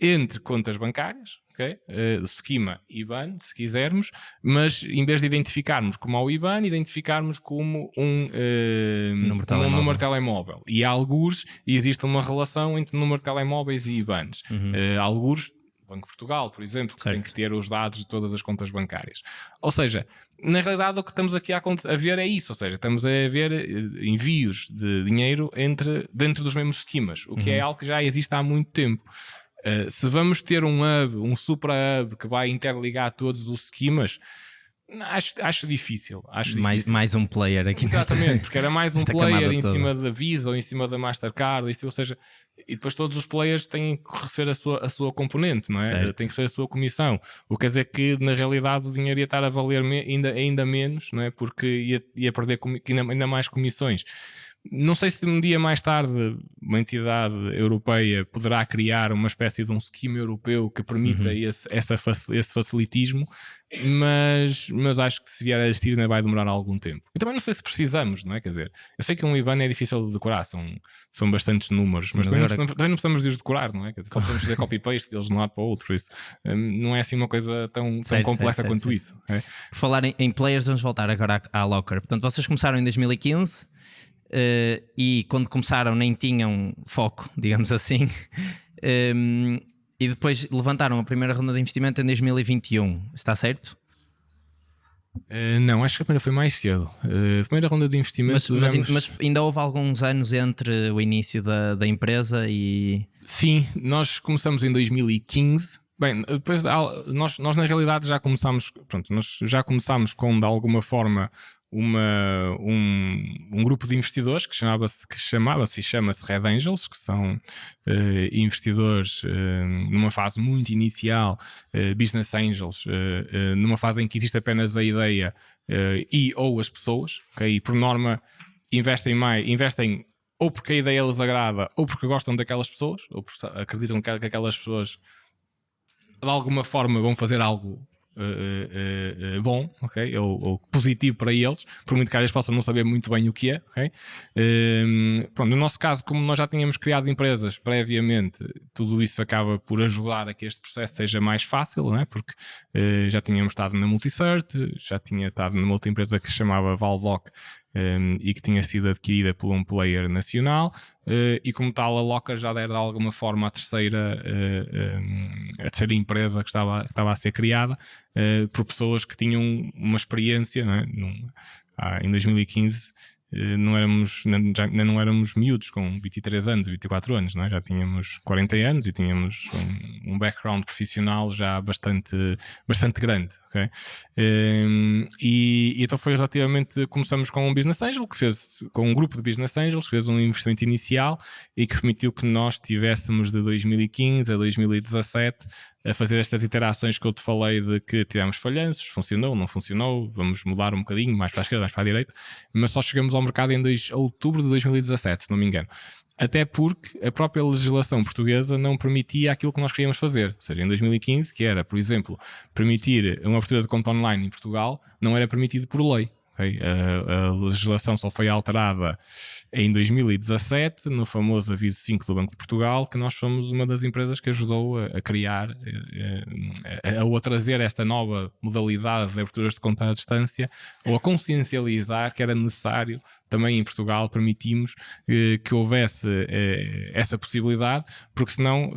entre contas bancárias, okay? Esquema IBAN, se quisermos, mas em vez de identificarmos como ao IBAN, identificarmos como um número de telemóvel. E há algures, e existe uma relação entre número de telemóveis e IBANs. Algures, Banco de Portugal, por exemplo, que tem que ter os dados de todas as contas bancárias. Ou seja, na realidade o que estamos aqui a ver é isso, ou seja, estamos a ver envios de dinheiro dentro dos mesmos esquemas, o que é algo que já existe há muito tempo. Se vamos ter um supra-hub que vai interligar todos os esquemas, acho difícil. Mais um player aqui. Exatamente, porque era mais um player em cima da Visa ou em cima da Mastercard, ou seja, e depois todos os players têm que receber a sua componente, não é? Certo. Tem que receber a sua comissão. O que quer dizer que na realidade o dinheiro ia estar a valer ainda menos, não é? Porque ia perder ainda mais comissões. Não sei se um dia mais tarde uma entidade europeia poderá criar uma espécie de um esquema europeu que permita esse facilitismo, mas acho que se vier a existir ainda vai demorar algum tempo. E também não sei se precisamos, não é? Quer dizer, eu sei que um IBAN é difícil de decorar, são bastantes números, mas também não precisamos de os decorar, não é? Quer dizer, só podemos fazer copy-paste deles de um lado para o outro, por isso não é assim uma coisa tão complexa quanto isso. É? Por falar em players, vamos voltar agora à Locker. Portanto, vocês começaram em 2015. E quando começaram nem tinham foco, digamos assim, e depois levantaram a primeira ronda de investimento em 2021, está certo? Não, acho que a primeira foi mais cedo. A primeira ronda de investimento mas ainda houve alguns anos entre o início da empresa e... Sim, nós começamos em 2015. Bem, depois nós na realidade já começámos com de alguma forma um grupo de investidores que chamava-se e chama-se Red Angels, que são investidores numa fase muito inicial, business angels, numa fase em que existe apenas a ideia e ou as pessoas, okay? E por norma investem ou porque a ideia lhes agrada, ou porque gostam daquelas pessoas, ou porque acreditam que aquelas pessoas de alguma forma vão fazer algo bom, ok? Ou positivo para eles, por muito que eles possam não saber muito bem o que é, ok? Pronto, no nosso caso, como nós já tínhamos criado empresas previamente, tudo isso acaba por ajudar a que este processo seja mais fácil, não é? Porque já tínhamos estado na Multicert, já tinha estado numa outra empresa que se chamava Valdoc, e que tinha sido adquirida por um player nacional, e como tal a Locker já era de alguma forma a terceira empresa que estava a ser criada por pessoas que tinham uma experiência, não é? Em 2015 não éramos miúdos com 23 anos, 24 anos, não é? Já tínhamos 40 anos e tínhamos um background profissional já bastante grande, ok? E então foi relativamente, começamos com um business angel com um grupo de business angels que fez um investimento inicial e que permitiu que nós tivéssemos de 2015 a 2017 a fazer estas iterações que eu te falei, de que tivemos falhanços, funcionou, não funcionou, vamos mudar um bocadinho, mais para a esquerda, mais para a direita, mas só chegamos ao mercado em outubro de 2017, se não me engano. Até porque a própria legislação portuguesa não permitia aquilo que nós queríamos fazer. Ou seja, em 2015, que era, por exemplo, permitir uma abertura de conta online em Portugal, não era permitido por lei. Okay? A legislação só foi alterada em 2017, no famoso aviso 5 do Banco de Portugal, que nós fomos uma das empresas que ajudou a criar ou a trazer esta nova modalidade de aberturas de conta à distância, ou a consciencializar que era necessário também em Portugal. Permitimos que houvesse essa possibilidade, porque senão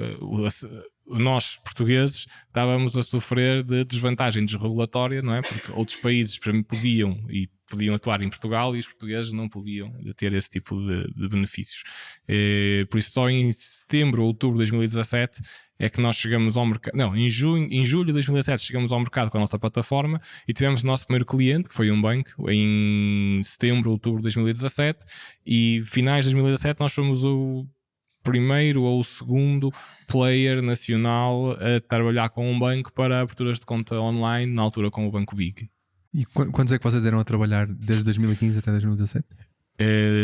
nós, portugueses, estávamos a sofrer de desvantagem desregulatória, não é? Porque outros países podiam atuar em Portugal e os portugueses não podiam ter esse tipo de benefícios. Por isso, só em setembro ou outubro de 2017 é que nós chegamos ao mercado. Não, em julho de 2017 chegamos ao mercado com a nossa plataforma e tivemos o nosso primeiro cliente, que foi um banco, em setembro ou outubro de 2017, e finais de 2017 nós fomos o primeiro ou o segundo player nacional a trabalhar com um banco para aberturas de conta online, na altura com o Banco Big. E quantos é que vocês eram a trabalhar desde 2015 até 2017?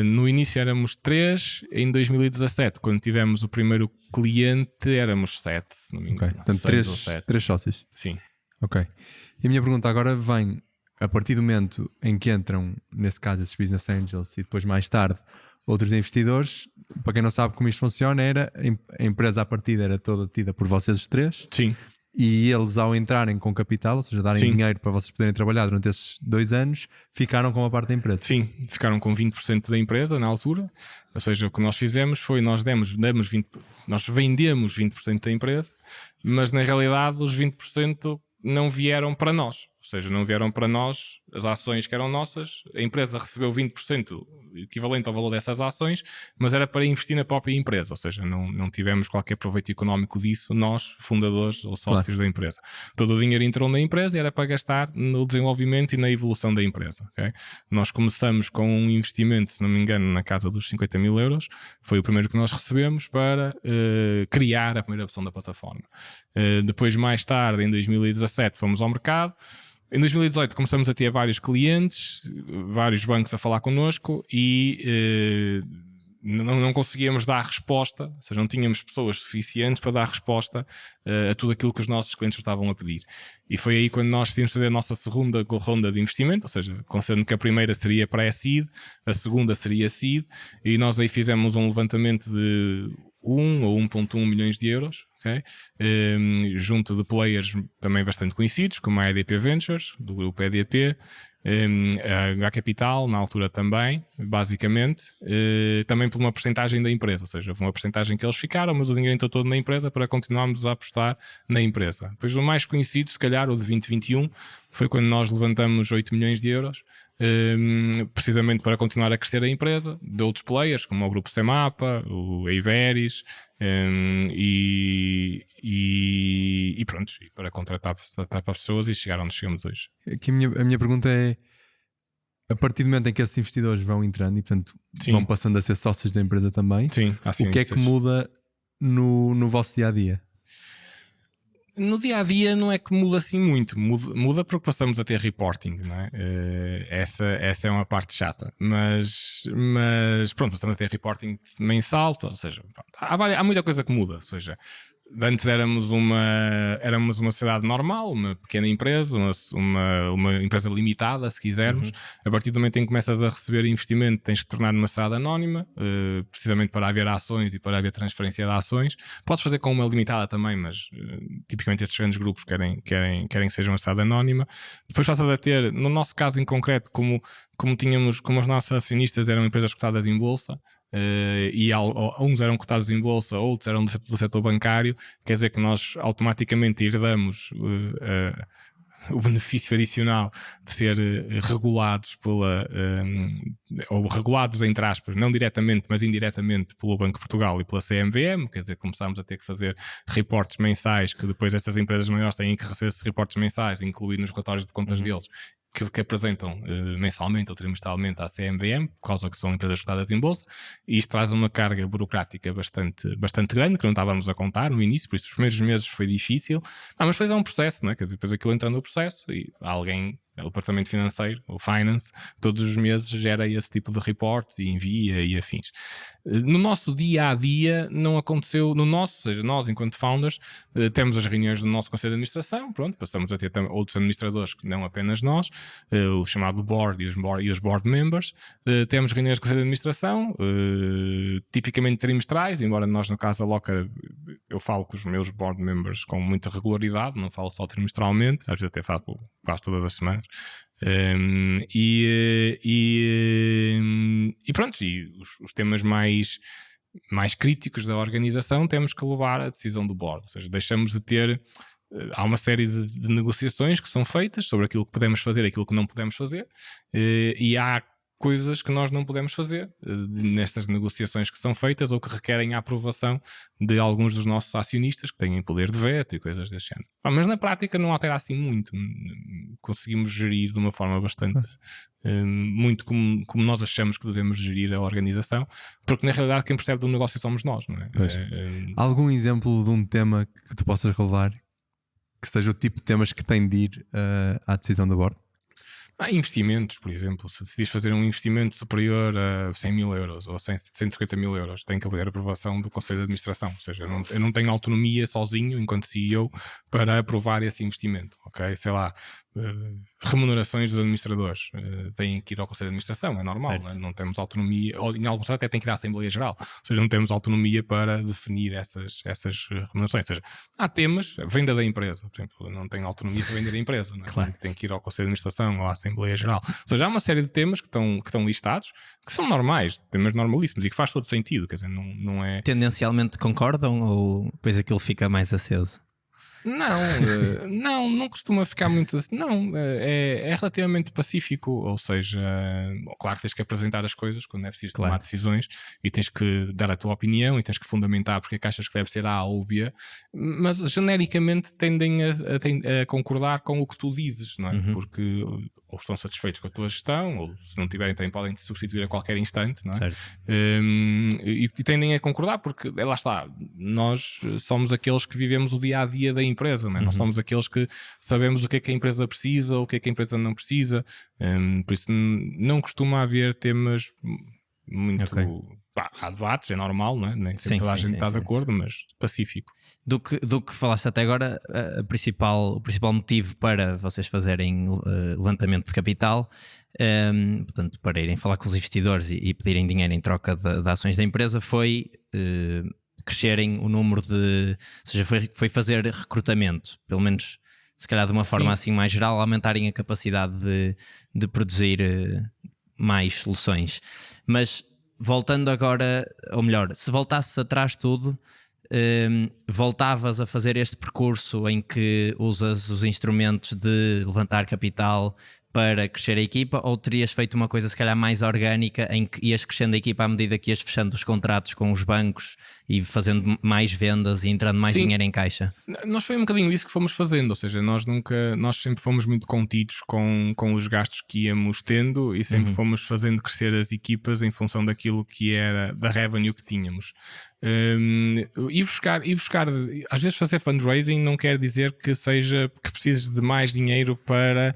No início éramos 3, em 2017, quando tivemos o primeiro cliente, éramos 7, se não me engano. Okay. Portanto, 3 sócios. Sim. Ok. E a minha pergunta agora vem, a partir do momento em que entram, nesse caso, esses business angels e depois mais tarde outros investidores. Para quem não sabe como isto funciona, a empresa à partida era toda tida por vocês os 3. Sim. E eles, ao entrarem com capital, ou seja, darem dinheiro para vocês poderem trabalhar durante esses 2 anos, ficaram com uma parte da empresa. Sim, ficaram com 20% da empresa na altura. Ou seja, o que nós fizemos foi, nós vendemos 20% da empresa, mas na realidade os 20% não vieram para nós. Ou seja, não vieram para nós as ações que eram nossas. A empresa recebeu 20% equivalente ao valor dessas ações, mas era para investir na própria empresa. Ou seja, não tivemos qualquer proveito económico disso, nós, fundadores ou sócios da empresa. Todo o dinheiro entrou na empresa e era para gastar no desenvolvimento e na evolução da empresa. Okay? Nós começamos com um investimento, se não me engano, na casa dos 50 mil euros. Foi o primeiro que nós recebemos para criar a primeira versão da plataforma. Depois, mais tarde, em 2017, fomos ao mercado. Em 2018 começamos a ter vários clientes, vários bancos a falar connosco e não conseguíamos dar resposta, ou seja, não tínhamos pessoas suficientes para dar resposta a tudo aquilo que os nossos clientes estavam a pedir. E foi aí quando nós decidimos fazer a nossa segunda ronda de investimento, ou seja, considerando que a primeira seria pré-seed, a segunda seria seed, e nós aí fizemos um levantamento de 1 ou 1.1 milhões de euros, okay? Junto de players também bastante conhecidos, como a EDP Ventures, do grupo EDP, a Capital, na altura também, basicamente, também por uma percentagem da empresa, ou seja, uma percentagem que eles ficaram, mas o dinheiro entrou todo na empresa para continuarmos a apostar na empresa. Depois o mais conhecido, se calhar, o de 2021, foi quando nós levantamos 8 milhões de euros, precisamente para continuar a crescer a empresa, de outros players, como o grupo Semapa, o Iberis, e pronto, para contratar pessoas e chegar onde chegamos hoje. Aqui a minha pergunta é, a partir do momento em que esses investidores vão entrando e, portanto, Sim. vão passando a ser sócios da empresa também, Sim, o que é acionistas. que muda no vosso dia a dia? No dia a dia não é que muda assim muito, muda porque passamos a ter reporting, não é? Essa é uma parte chata, mas pronto, passamos a ter reporting mensal, ou seja, há muita coisa que muda, ou seja, antes éramos uma sociedade normal, uma pequena empresa, uma empresa limitada, se quisermos. A partir do momento em que começas a receber investimento, tens de tornar numa sociedade anónima, precisamente para haver ações e para haver transferência de ações. Podes fazer com uma limitada também, mas tipicamente estes grandes grupos querem que seja uma sociedade anónima. Depois passas a ter, no nosso caso em concreto, como os nossos acionistas eram empresas cotadas em bolsa, e uns eram cotados em bolsa, outros eram do setor bancário, quer dizer que nós automaticamente herdamos o benefício adicional de ser regulados ou regulados entre aspas, não diretamente, mas indiretamente pelo Banco de Portugal e pela CMVM, quer dizer, começámos a ter que fazer reportes mensais, que depois estas empresas maiores têm que receber esses reportes mensais, incluídos nos relatórios de contas deles, que apresentam mensalmente ou trimestralmente à CMVM, por causa que são empresas cotadas em bolsa, e isto traz uma carga burocrática bastante grande, que não estávamos a contar no início, por isso os primeiros meses foi difícil, mas depois é um processo, não é? Quer dizer, depois aquilo entra no processo e alguém, o departamento financeiro, o finance, todos os meses gera esse tipo de reportes e envia e afins. No nosso dia-a-dia não aconteceu, ou seja, nós enquanto founders temos as reuniões do nosso conselho de administração, pronto, passamos a ter outros administradores que não apenas nós, o chamado board e os board members, temos reuniões do conselho de administração, tipicamente trimestrais, embora nós no caso da Locker eu falo com os meus board members com muita regularidade, não falo só trimestralmente, às vezes até falo quase todas as semanas. E pronto, e os temas mais críticos da organização temos que levar à decisão do board, ou seja, deixamos de ter. Há uma série de negociações que são feitas sobre aquilo que podemos fazer e aquilo que não podemos fazer, e há coisas que nós não podemos fazer nestas negociações que são feitas ou que requerem a aprovação de alguns dos nossos acionistas que têm poder de veto e coisas desse género. Mas na prática não altera assim muito. Conseguimos gerir de uma forma bastante muito como nós achamos que devemos gerir a organização, porque na realidade quem percebe do negócio somos nós, não é? Algum exemplo de um tema que tu possas relevar que seja o tipo de temas que tem de ir à decisão do board? Há investimentos, por exemplo, se decidires fazer um investimento superior a 100 mil euros ou a 150 mil euros, tem que haver aprovação do Conselho de Administração, ou seja, eu não tenho autonomia sozinho, enquanto CEO, para aprovar esse investimento, ok? Sei lá, remunerações dos administradores têm que ir ao Conselho de Administração, é normal, não temos autonomia, ou em alguns casos até tem que ir à Assembleia Geral, ou seja, não temos autonomia para definir essas remunerações, ou seja, há temas, venda da empresa, por exemplo, eu não tenho autonomia para vender a empresa, não é? Claro. Tem que ir ao Conselho de Administração ou à Assembleia Geral, ou seja, há uma série de temas que estão listados, que são normais, temas normalíssimos e que faz todo sentido, quer dizer, não é... Tendencialmente concordam ou depois aquilo fica mais aceso? Não costuma ficar muito assim. Não, é relativamente pacífico. Ou seja, claro que tens que apresentar as coisas quando é preciso tomar decisões e tens que dar a tua opinião e tens que fundamentar porque é que achas que deve ser A ou B, mas genericamente tendem a concordar com o que tu dizes, não é? Porque ou estão satisfeitos com a tua gestão, ou se não tiverem, também podem te substituir a qualquer instante, não é? Certo. E tendem a concordar porque, lá está, nós somos aqueles que vivemos o dia-a-dia da empresa, não é? Nós somos aqueles que sabemos o que é que a empresa precisa, o que é que a empresa não precisa, por isso não costuma haver temas muito... Pá, há debates, é normal, não é? Nem sempre toda a gente está de acordo, mas pacífico. Do que falaste até agora, o principal motivo para vocês fazerem levantamento de capital, portanto, para irem falar com os investidores e pedirem dinheiro em troca de ações da empresa, foi crescerem o número de... Ou seja, foi fazer recrutamento, pelo menos, se calhar de uma forma assim mais geral, aumentarem a capacidade de produzir mais soluções. Mas... voltando agora, ou melhor, se voltasses atrás tudo, voltavas a fazer este percurso em que usas os instrumentos de levantar capital para crescer a equipa, ou terias feito uma coisa se calhar mais orgânica em que ias crescendo a equipa à medida que ias fechando os contratos com os bancos e fazendo mais vendas e entrando mais Sim. dinheiro em caixa? Nós foi um bocadinho isso que fomos fazendo, ou seja, nós sempre fomos muito contidos com os gastos que íamos tendo e sempre fomos fazendo crescer as equipas em função daquilo que era da revenue que tínhamos. E buscar, às vezes fazer fundraising não quer dizer que precises de mais dinheiro para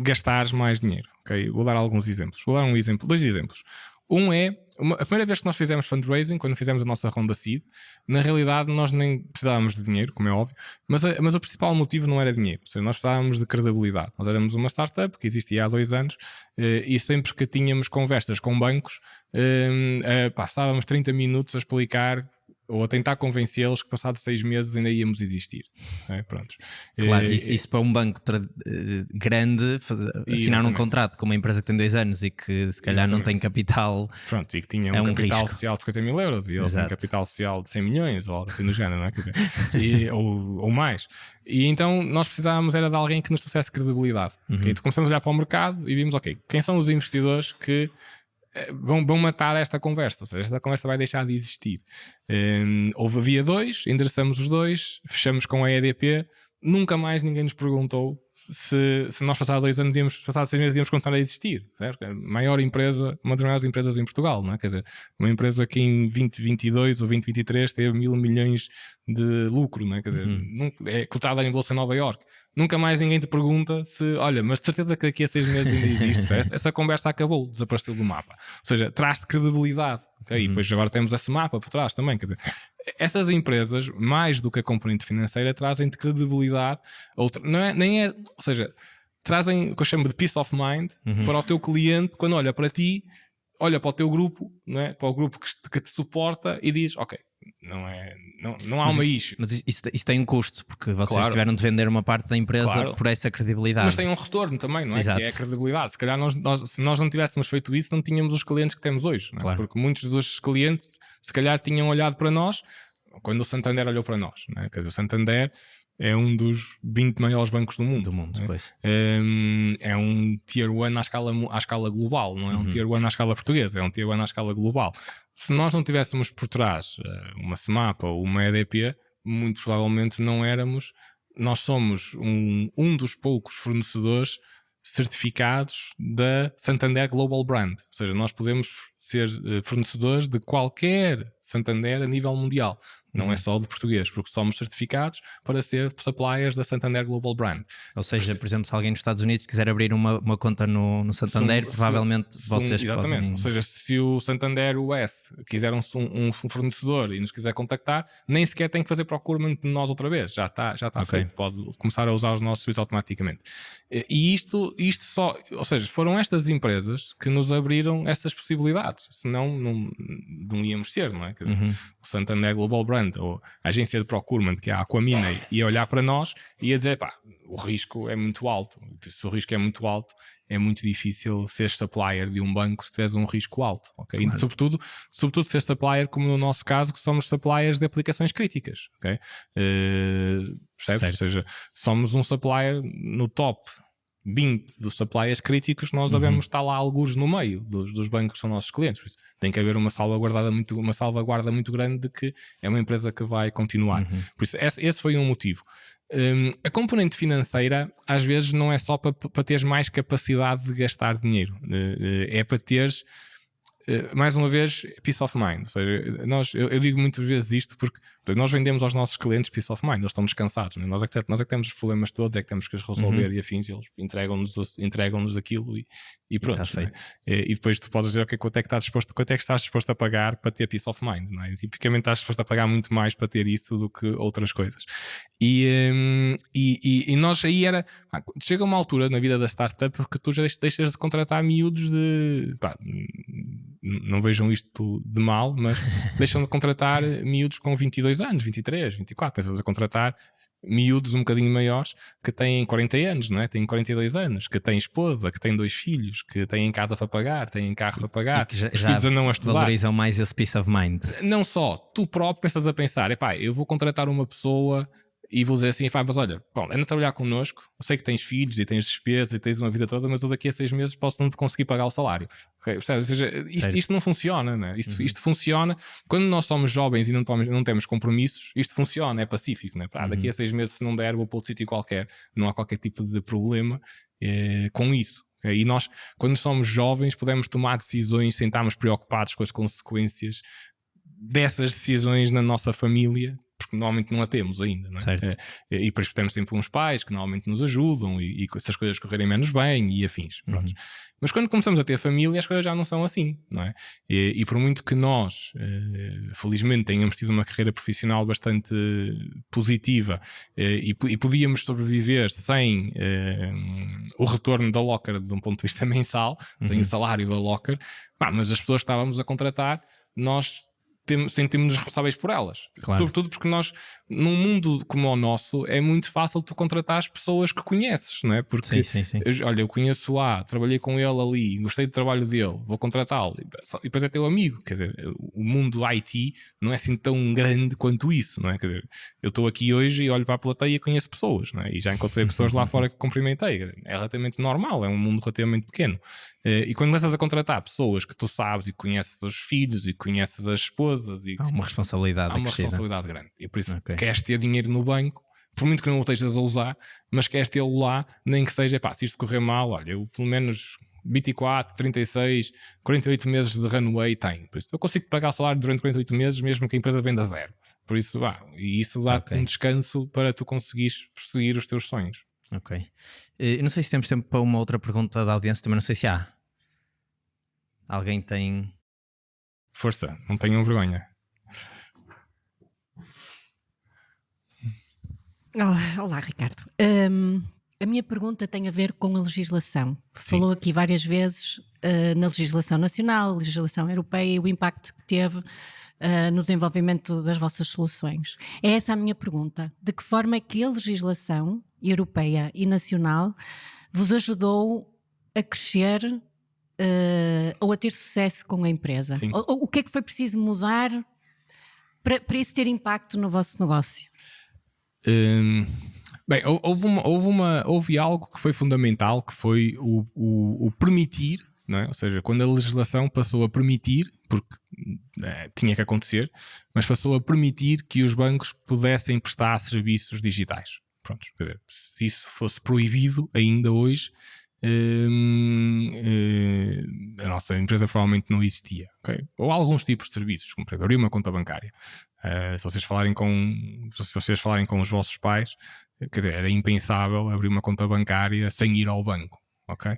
gastares mais dinheiro. Okay? Vou dar alguns exemplos. Vou dar dois exemplos. Um é a primeira vez que nós fizemos fundraising, quando fizemos a nossa ronda seed, na realidade nós nem precisávamos de dinheiro, como é óbvio, mas o principal motivo não era dinheiro, ou seja, nós precisávamos de credibilidade. Nós éramos uma startup que existia há 2 anos e sempre que tínhamos conversas com bancos, passávamos 30 minutos a explicar ou a tentar convencê-los que passados 6 meses ainda íamos existir. Pronto. Claro, isso para um banco grande, assinar um contrato com uma empresa que tem 2 anos e que se calhar não tem capital. Pronto, e que tinha é um um capital risco. social de 50 mil euros e eles têm um capital social de 100 milhões ou algo assim do género, não é? Quer dizer, ou mais. E então nós precisávamos era de alguém que nos trouxesse credibilidade. Okay? Então começamos a olhar para o mercado e vimos, quem são os investidores que vão matar esta conversa, ou seja, esta conversa vai deixar de existir. Havia 2, endereçamos os 2, fechamos com a EDP, nunca mais ninguém nos perguntou se nós passados 2 anos passados 6 meses íamos continuar a existir, certo? Maior empresa, uma das maiores empresas em Portugal, não é? Quer dizer, uma empresa que em 2022 ou 2023 teve 1.000 milhões de lucro, não é? Quer dizer, é cotada em bolsa em Nova Iorque. Nunca mais ninguém te pergunta olha, mas de certeza que daqui a 6 meses ainda existe. Essa conversa acabou, desapareceu do mapa. Ou seja, traz-te credibilidade. Okay? E depois agora temos esse mapa por trás também. Quer dizer, essas empresas, mais do que a componente financeira, trazem-te credibilidade. Ou seja, trazem o que eu chamo de peace of mind para o teu cliente quando olha para ti, olha para o teu grupo, não é? Para o grupo que te suporta e diz, não há uma issue. Mas isso tem um custo, porque vocês tiveram de vender uma parte da empresa por essa credibilidade. Mas tem um retorno também, não é? Exato. Que é a credibilidade. Se calhar se nós não tivéssemos feito isso, não tínhamos os clientes que temos hoje. Não é? Porque muitos dos clientes, se calhar, tinham olhado para nós quando o Santander olhou para nós. Não é? Quer dizer, o Santander é um dos 20 maiores bancos do mundo. Pois. É um Tier 1 à escala global, não é um Tier 1 à escala portuguesa, é um Tier 1 à escala global. Se nós não tivéssemos por trás uma SMAP ou uma EDP, muito provavelmente não éramos. Nós somos um dos poucos fornecedores certificados da Santander Global Brand. Ou seja, nós podemos ser fornecedores de qualquer Santander a nível mundial. Não é só de português, porque somos certificados para ser suppliers da Santander Global Brand. Ou seja, por exemplo, se alguém nos Estados Unidos quiser abrir uma conta no Santander, provavelmente vocês exatamente. podem... Ou seja, se o Santander US quiser um fornecedor e nos quiser contactar, nem sequer tem que fazer procurement de nós outra vez. Já está feito. Pode começar a usar os nossos serviços automaticamente. E isto só... Ou seja, foram estas empresas que nos abriram essas possibilidades. Senão não íamos ser, não é? O Santander Global Brand ou a agência de procurement, que é a Aquamina, ia olhar para nós e ia dizer, o risco é muito alto. Se o risco é muito alto, é muito difícil ser supplier de um banco se tiveres um risco alto. Okay? Claro. E sobretudo ser supplier, como no nosso caso, que somos suppliers de aplicações críticas. Okay? Percebes? Ou seja, somos um supplier no top 20 dos suppliers críticos, nós devemos estar lá alguns no meio dos bancos que são nossos clientes. Por isso, tem que haver uma salvaguarda muito grande de que é uma empresa que vai continuar. Por isso, esse foi um motivo. A componente financeira às vezes não é só para teres mais capacidade de gastar dinheiro, é para teres mais uma vez peace of mind. Ou seja, eu digo muitas vezes isto porque nós vendemos aos nossos clientes peace of mind, eles estão descansados, né? Nós é que temos os problemas todos, é que temos que os resolver e afins, eles entregam-nos aquilo e pronto. Né? E depois tu podes dizer quanto é que estás disposto a pagar para ter peace of mind, não é? Tipicamente estás disposto a pagar muito mais para ter isso do que outras coisas. E nós aí chega uma altura na vida da startup porque tu já deixas de contratar miúdos não vejam isto de mal, mas deixam de contratar miúdos com 22 anos, 23, 24, pensas a contratar miúdos um bocadinho maiores que têm 40 anos, não é? Têm 42 anos, que têm esposa, que têm 2 filhos, que têm casa para pagar, têm carro para pagar, que os filhos andam a estudar. Valorizam mais esse peace of mind. Não só, tu próprio pensas a pensar, eu vou contratar uma pessoa e vou dizer assim, mas olha, Paulo, anda a trabalhar connosco, eu sei que tens filhos e tens despesas e tens uma vida toda, mas eu daqui a 6 meses posso não te conseguir pagar o salário. Okay? Ou seja, isto não funciona, né? Isto funciona quando nós somos jovens e não temos compromissos, isto funciona, é pacífico, né? Daqui a 6 meses se não der, vou para outro sítio qualquer, não há qualquer tipo de problema com isso. Okay? E nós, quando somos jovens, podemos tomar decisões sem estarmos preocupados com as consequências dessas decisões na nossa família, porque normalmente não a temos ainda, não é? E depois temos sempre uns pais que normalmente nos ajudam e se as coisas correrem menos bem e afins. Mas quando começamos a ter família, as coisas já não são assim, não é? E por muito que nós, felizmente, tenhamos tido uma carreira profissional bastante positiva e podíamos sobreviver sem o retorno da Locker de um ponto de vista mensal, sem o salário da Locker, mas as pessoas que estávamos a contratar, nós sentimos-nos responsáveis por elas. Claro. Sobretudo porque nós, num mundo como o nosso, é muito fácil tu contratar as pessoas que conheces, não é? Porque, sim. Olha, eu conheço o A, trabalhei com ele ali, gostei do trabalho dele, vou contratá-lo. E depois é teu amigo. Quer dizer, o mundo IT não é assim tão grande quanto isso, não é? Quer dizer, eu estou aqui hoje e olho para a plateia e conheço pessoas, não é? E já encontrei pessoas lá fora que cumprimentei. É relativamente normal, é um mundo relativamente pequeno. E quando começas a contratar pessoas que tu sabes e conheces os filhos e conheces as esposas, há uma responsabilidade grande. E por isso queres ter dinheiro no banco, por muito que não o estejas a usar, mas queres tê-lo lá, nem que seja, se isto correr mal, olha, eu pelo menos 24, 36, 48 meses de runway tenho. Por isso eu consigo pagar o salário durante 48 meses, mesmo que a empresa venda zero. Por isso, e isso dá-te um descanso para tu conseguires prosseguir os teus sonhos. Ok. Não sei se temos tempo para uma outra pergunta da audiência, também não sei se há. Alguém tem... Força, não tenham vergonha. Olá, Ricardo. A minha pergunta tem a ver com a legislação. Falou aqui várias vezes na legislação nacional, legislação europeia e o impacto que teve no desenvolvimento das vossas soluções. É essa a minha pergunta. De que forma é que a legislação europeia e nacional vos ajudou a crescer ou a ter sucesso com a empresa? O que é que foi preciso mudar para isso ter impacto no vosso negócio? Bem, houve algo que foi fundamental, que foi o permitir, não é? Ou seja, quando a legislação passou a permitir, porque tinha que acontecer, mas passou a permitir que os bancos pudessem prestar serviços digitais. Pronto, quer dizer, se isso fosse proibido ainda hoje, a nossa empresa provavelmente não existia, okay? Ou alguns tipos de serviços, como por exemplo abrir uma conta bancária. Se vocês falarem com os vossos pais, quer dizer, era impensável abrir uma conta bancária sem ir ao banco, ok?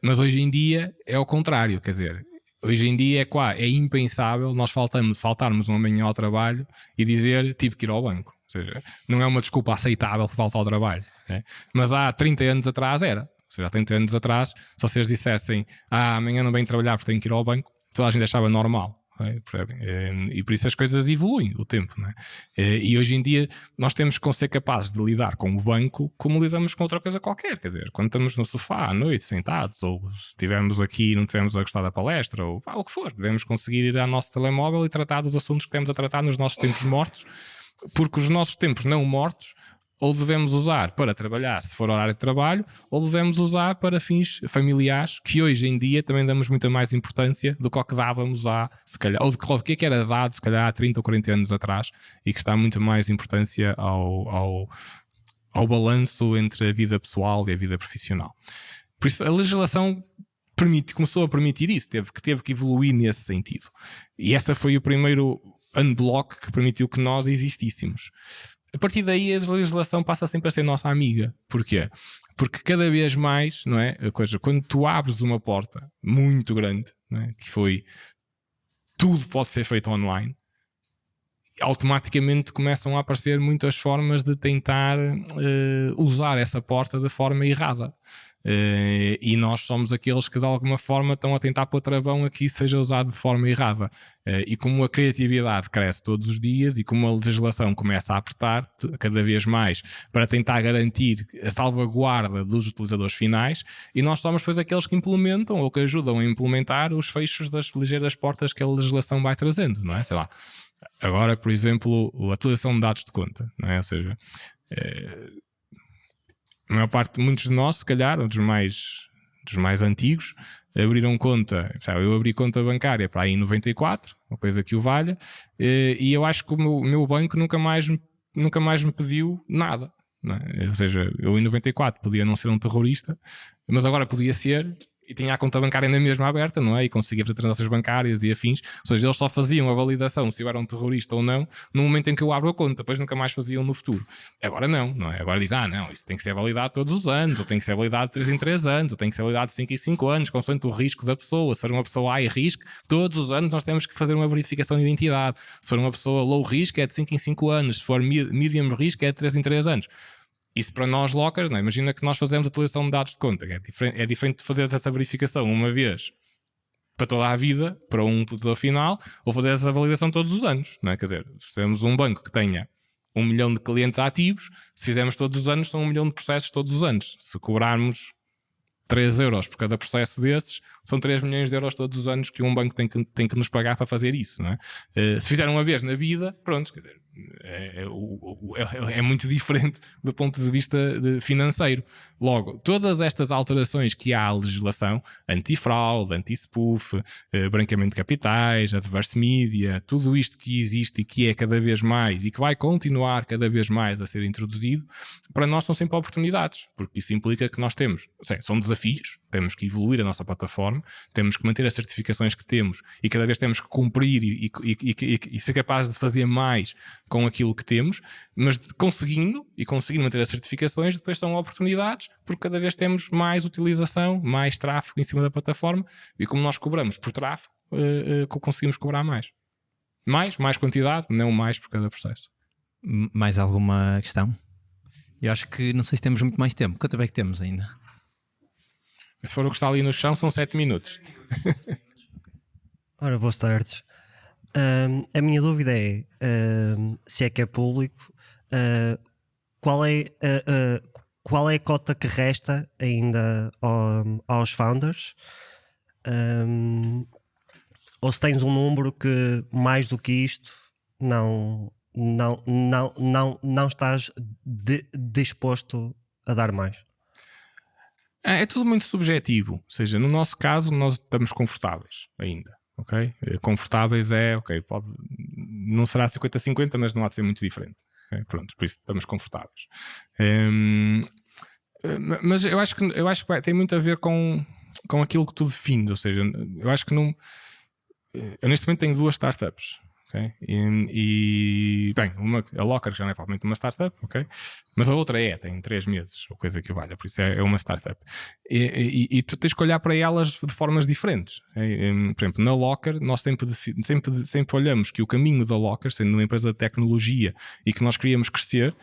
Mas hoje em dia é o contrário, quer dizer, hoje em dia é impensável nós faltarmos uma manhã ao trabalho e dizer tive que ir ao banco. Ou seja, não é uma desculpa aceitável que falta ao trabalho, né? Mas há 30 anos atrás era. Ou seja, há 30 anos atrás, se vocês dissessem amanhã não venho trabalhar porque tenho que ir ao banco, toda a gente achava normal. E por isso as coisas evoluem o tempo, não é? E hoje em dia nós temos que ser capazes de lidar com o banco como lidamos com outra coisa qualquer. Quer dizer, quando estamos no sofá à noite sentados, ou se estivermos aqui e não estivermos a gostar da palestra, ou o que for, devemos conseguir ir ao nosso telemóvel e tratar dos assuntos que temos a tratar nos nossos tempos mortos, porque os nossos tempos não mortos ou devemos usar para trabalhar se for horário de trabalho, ou devemos usar para fins familiares, que hoje em dia também damos muita mais importância do que ao que dávamos se calhar, ou do que era dado se calhar há 30 ou 40 anos atrás, e que está muito mais importância ao balanço entre a vida pessoal e a vida profissional. Por isso a legislação começou a permitir isso, teve que evoluir nesse sentido. E esse foi o primeiro unblock que permitiu que nós existíssemos. A partir daí a legislação passa sempre a ser nossa amiga. Porquê? Porque cada vez mais, não é? Quando tu abres uma porta muito grande, não é? Que foi tudo pode ser feito online, automaticamente começam a aparecer muitas formas de tentar usar essa porta de forma errada. E nós somos aqueles que de alguma forma estão a tentar pôr travão a que isso seja usado de forma errada. E como a criatividade cresce todos os dias e como a legislação começa a apertar cada vez mais para tentar garantir a salvaguarda dos utilizadores finais, e nós somos depois aqueles que implementam ou que ajudam a implementar os fechos das ligeiras portas que a legislação vai trazendo, não é? Sei lá, Agora, por exemplo, a atualização de dados de conta, não é? Ou seja, a maior parte, muitos de nós, se calhar, ou dos mais antigos, abriram conta. Eu abri conta bancária para aí em 94, uma coisa que o valha, e eu acho que o meu banco nunca mais me pediu nada. Não é? Ou seja, eu em 94 podia não ser um terrorista, mas agora podia ser. E tinha a conta bancária na mesma aberta, não é? E conseguia fazer transações bancárias e afins. Ou seja, eles só faziam a validação se eu era um terrorista ou não no momento em que eu abro a conta, depois nunca mais faziam no futuro. Agora não é? Agora dizem, não, isso tem que ser validado todos os anos, ou tem que ser validado de 3 em 3 anos, ou tem que ser validado de 5 em 5 anos, consoante o risco da pessoa. Se for uma pessoa high risk, todos os anos nós temos que fazer uma verificação de identidade. Se for uma pessoa low risk, é de 5 em 5 anos. Se for medium risk, é de 3 em 3 anos. Isso para nós lockers, não é? Imagina que nós fazemos a atualização de dados de conta. É diferente de fazer essa verificação uma vez para toda a vida, para um utilizador final, ou fazer essa validação todos os anos. Não é? Quer dizer, se temos um banco que tenha 1 milhão de clientes ativos, se fizermos todos os anos, são 1 milhão de processos todos os anos. Se cobrarmos 3 euros por cada processo desses, são 3 milhões de euros todos os anos que um banco tem que nos pagar para fazer isso, não é? Se fizer uma vez na vida, pronto, quer dizer, é muito diferente do ponto de vista financeiro. Logo, todas estas alterações que há à legislação, antifraude, anti-spoof, branqueamento de capitais, adverse media, tudo isto que existe e que é cada vez mais e que vai continuar cada vez mais a ser introduzido, para nós são sempre oportunidades, porque isso implica que nós temos, são desafios, temos que evoluir a nossa plataforma, temos que manter as certificações que temos e cada vez temos que cumprir e ser capaz de fazer mais com aquilo que temos, mas conseguindo manter as certificações, depois são oportunidades, porque cada vez temos mais utilização, mais tráfego em cima da plataforma, e como nós cobramos por tráfego, conseguimos cobrar mais quantidade, não mais por cada processo. Mais alguma questão? Eu acho que não sei se temos muito mais tempo. Quanto tempo é que temos ainda? Se for o que está ali no chão, são 7 minutos. Ora, boas tardes. A minha dúvida é, se é que é público, qual é a cota que resta ainda aos founders? Ou se tens um número que mais do que isto não estás disposto a dar mais? É tudo muito subjetivo, ou seja, no nosso caso nós estamos confortáveis ainda, ok? Confortáveis não será 50-50, mas não há de ser muito diferente, okay? Pronto, por isso estamos confortáveis. Mas eu acho que tem muito a ver com aquilo que tu defines, ou seja, eu acho que eu neste momento tenho 2 startups. Okay? Bem, a Locker já não é provavelmente uma startup, okay? Mas a outra tem 3 meses, ou coisa que valha, por isso é uma startup. E tu tens que olhar para elas de formas diferentes. Okay? Por exemplo, na Locker, nós sempre olhamos que o caminho da Locker, sendo uma empresa de tecnologia e que nós queríamos crescer,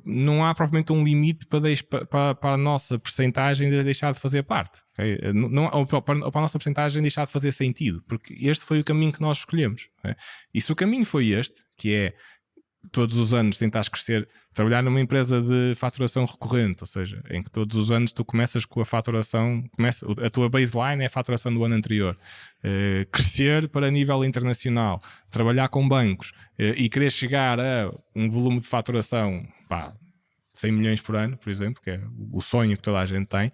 não há propriamente um limite para a nossa percentagem de deixar de fazer parte. Okay? Ou para a nossa percentagem deixar de fazer sentido, porque este foi o caminho que nós escolhemos. Okay? E se o caminho foi este, que é todos os anos tentares crescer, trabalhar numa empresa de faturação recorrente, ou seja, em que todos os anos tu começas com a faturação, a tua baseline é a faturação do ano anterior, crescer para nível internacional, trabalhar com bancos e querer chegar a um volume de faturação 100 milhões por ano, por exemplo, que é o sonho que toda a gente tem,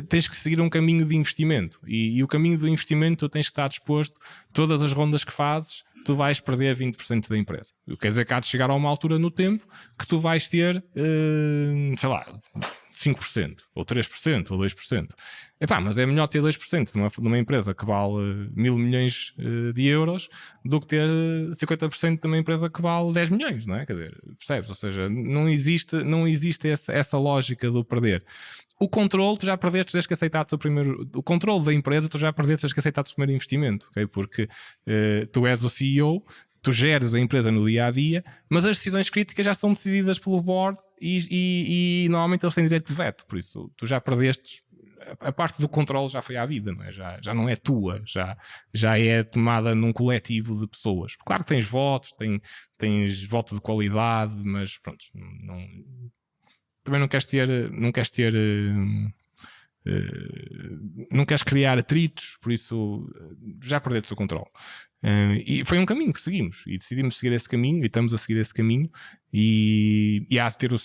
tens que seguir um caminho de investimento e o caminho do investimento tu tens que estar disposto, todas as rondas que fazes tu vais perder 20% da empresa. Quer dizer que há de chegar a uma altura no tempo que tu vais ter, 5%, ou 3%, ou 2%. Mas é melhor ter 2% numa empresa que vale 1.000 milhões de euros do que ter 50% de uma empresa que vale 10 milhões, não é? Quer dizer, percebes? Ou seja, não existe essa lógica do perder. O controle, tu já perdeste desde que aceitaste o primeiro... O controle da empresa, tu já perdeste desde que aceitaste o primeiro investimento, okay? Porque tu és o CEO, tu geres a empresa no dia-a-dia, mas as decisões críticas já são decididas pelo board e normalmente eles têm direito de veto, por isso tu já perdeste... A parte do controle já foi à vida, não é? Já não é tua, já é tomada num coletivo de pessoas. Claro que tens votos, tens voto de qualidade, mas pronto, também não queres criar atritos, por isso já perdeste o controle. E foi um caminho que seguimos e decidimos seguir esse caminho e estamos a seguir esse caminho e há de ter o